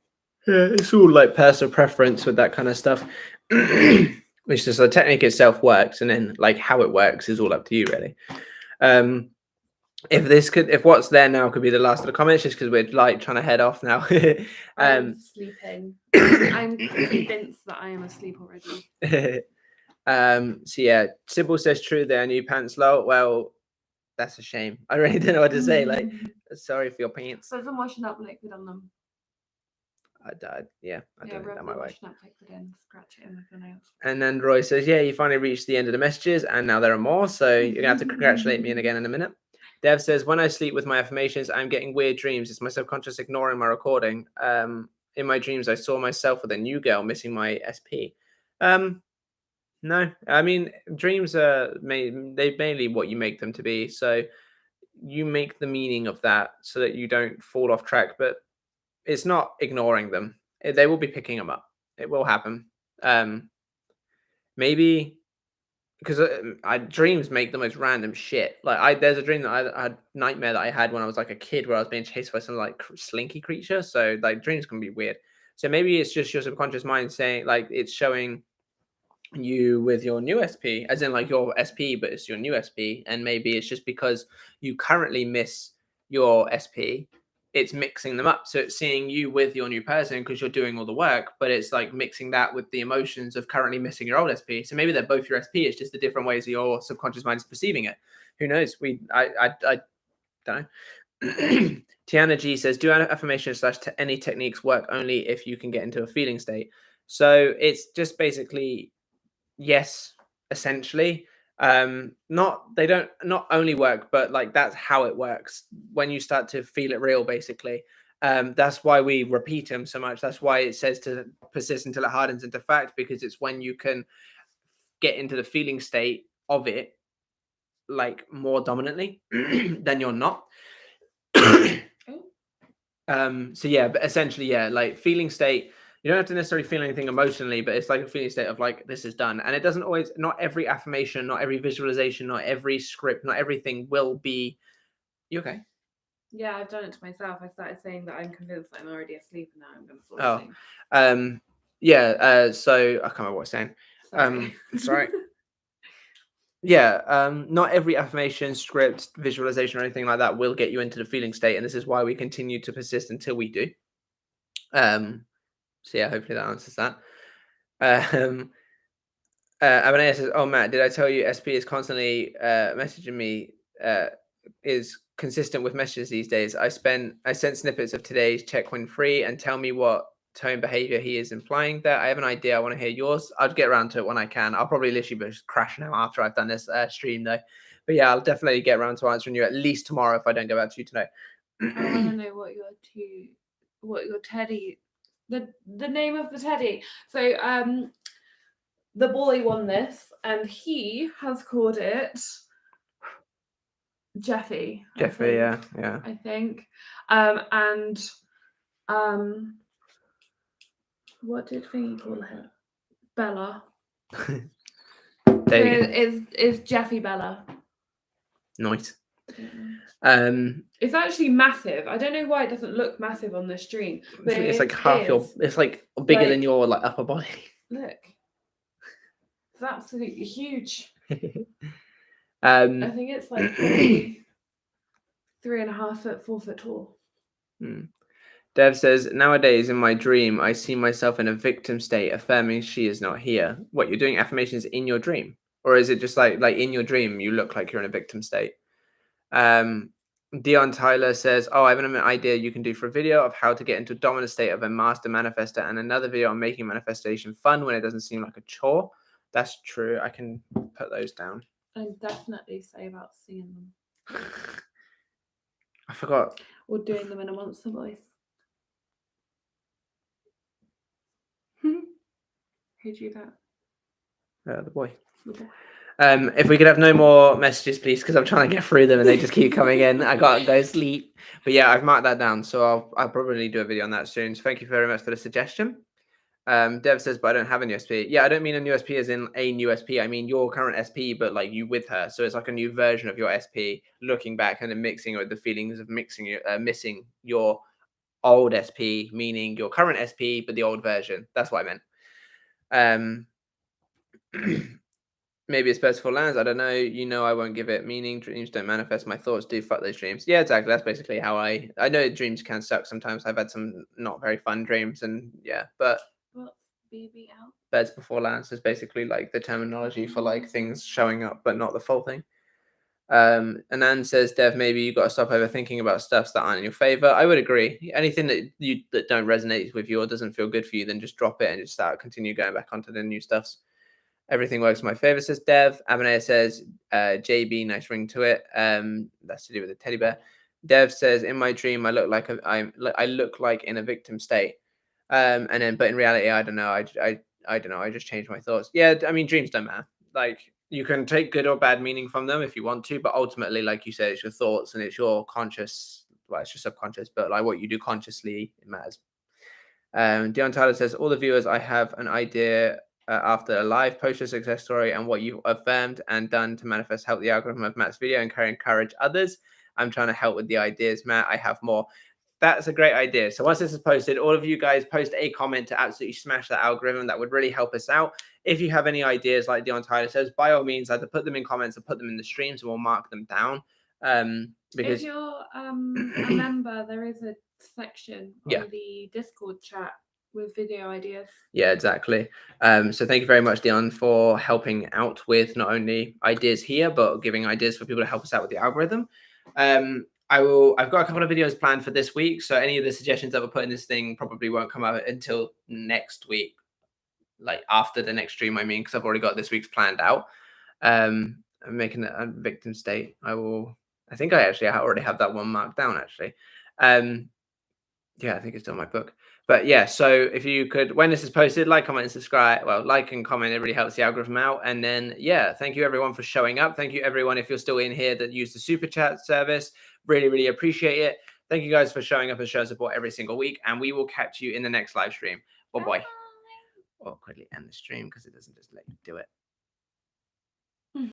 Yeah, it's all like personal preference with that kind of stuff. Which is the technique itself works, and then like how it works is all up to you, really. If what's there now could be the last of the comments, just because we're like trying to head off now.
I'm sleeping. I'm convinced that I am asleep already.
So yeah, Sybil says true, there are new pants low. Well, that's a shame. I really don't know what to say. Like, sorry for your pants.
So I'm washing up liquid on them.
I don't think that might work.
Scratch it in with your nails.
And then Roy says, yeah, you finally reached the end of the messages and now there are more. So you're going to have to congratulate me again in a minute. Dev says, when I sleep with my affirmations, I'm getting weird dreams. It's my subconscious ignoring my recording. In my dreams, I saw myself with a new girl missing my SP. No, I mean, dreams are mainly what you make them to be. So you make the meaning of that so that you don't fall off track. But it's not ignoring them. They will be picking them up. It will happen. maybe because dreams make the most random shit. Like there's a dream that I had nightmare that I had when I was like a kid where I was being chased by some like slinky creature. So like dreams can be weird. So maybe it's just your subconscious mind saying like it's showing you with your new SP, as in like your SP, but it's your new SP, and maybe it's just because you currently miss your SP, it's mixing them up. So it's seeing you with your new person because you're doing all the work, but it's like mixing that with the emotions of currently missing your old SP. So maybe they're both your SP. It's just the different ways that your subconscious mind is perceiving it. Who knows? I don't know. Tiana G says, do affirmation / any techniques work only if you can get into a feeling state? So it's just basically yes, essentially. They don't not only work, but like that's how it works when you start to feel it real, basically. That's why we repeat them so much. That's why it says to persist until it hardens into fact, because it's when you can get into the feeling state of it like more dominantly than you're not. So yeah, but essentially, yeah, like feeling state, you don't have to necessarily feel anything emotionally, but it's like a feeling state of like, this is done. And it doesn't always, not every affirmation, not every visualization, not every script, not everything will be, you okay?
Yeah, I've done it to myself. I started saying that I'm convinced that I'm already asleep and now I'm going to fall asleep.
So I can't remember what I was saying. Sorry. Yeah, not every affirmation, script, visualization, or anything like that will get you into the feeling state. And this is why we continue to persist until we do. So yeah, hopefully that answers that. Abanea says, "Oh Matt, did I tell you SP is constantly messaging me? Is consistent with messages these days. I sent snippets of today's check when free and tell me what tone behavior he is implying there. I have an idea. I want to hear yours. I'll get around to it when I can. I'll probably literally just crash now after I've done this stream though. But yeah, I'll definitely get around to answering you at least tomorrow if I don't get back to you today.
I want to know what your teddy, the name of the teddy. So the boy won this and he has called it Jeffy.
Jeffrey, yeah.
I think. And what did Thingy call her? Bella. Is Jeffy Bella.
Nice.
It's actually massive. I don't know why it doesn't look massive on the stream. But
it's like half your. It's like bigger than your like upper body.
Look, it's absolutely huge.
I
think it's like 3.5 foot, 4 foot tall.
Dev says, nowadays in my dream, I see myself in a victim state, affirming she is not here. What, you're doing affirmations in your dream? Or is it just like in your dream, you look like you're in a victim state? Dion Tyler says, oh, I have an idea you can do for a video of how to get into a dominant state of a master manifester and another video on making manifestation fun when it doesn't seem like a chore. That's true. I can put those down.
And definitely say about seeing them.
I forgot.
Or doing them in a monster voice. Who do that?
The boy. If we could have no more messages, please, because I'm trying to get through them and they just keep coming in. I gotta go sleep. But yeah, I've marked that down, so I'll probably do a video on that soon. So thank you very much for the suggestion. Dev says, but I don't have a new SP. Yeah, I don't mean a new SP as in a new SP. I mean your current SP, but like you with her. So it's like a new version of your SP, looking back and then mixing with the feelings of missing your old SP, meaning your current SP, but the old version. That's what I meant. Maybe it's best for lands. I don't know. I won't give it meaning. Dreams don't manifest. My thoughts do. Fuck those dreams. Yeah, exactly. That's basically how I know dreams can suck sometimes. I've had some not very fun dreams, and yeah, but
what's BB out?
Beds before lands is basically like the terminology for like things showing up, but not the full thing. Anand says, Dev, maybe you got to stop overthinking about stuffs that aren't in your favor. I would agree. Anything that don't resonate with you or doesn't feel good for you, then just drop it and just continue going back onto the new stuffs. Everything works in my favor, says Dev. Abanea says, JB, nice ring to it. That's to do with the teddy bear. Dev says, in my dream, I look like I look like in a victim state. But in reality, I don't know. I don't know. I just changed my thoughts. Yeah, I mean, dreams don't matter. Like, you can take good or bad meaning from them if you want to, but ultimately, like you said, it's your thoughts and it's your conscious. Well, it's your subconscious, but like what you do consciously, it matters. Dion Tyler says, all the viewers, I have an idea after a live, post your success story and what you've affirmed and done to manifest help the algorithm of Matt's video and encourage others. I'm trying to help with the ideas, Matt. I have more. That's a great idea. So once this is posted, all of you guys post a comment to absolutely smash that algorithm. That would really help us out. If you have any ideas, like Dion Tyler says, by all means, either put them in comments or put them in the streams, and we'll mark them down. Because
if you're a member, there is a section on the Discord chat with video ideas.
Yeah, exactly. So thank you very much, Dion, for helping out with not only ideas here, but giving ideas for people to help us out with the algorithm. I've got a couple of videos planned for this week. So any of the suggestions that were put in this thing probably won't come out until next week, like after the next stream, I mean, because I've already got this week's planned out. I'm making a victim state. I think I actually already have that one marked down, actually. Yeah, I think it's still in my book. But yeah, so if you could, when this is posted, like, comment, and subscribe. Well, like and comment, it really helps the algorithm out. And then, yeah, thank you everyone for showing up. Thank you everyone if you're still in here that use the super chat service. Really, really appreciate it. Thank you guys for showing up and showing support every single week. And we will catch you in the next live stream. Bye-bye. Or quickly end the stream because it doesn't just let you do it.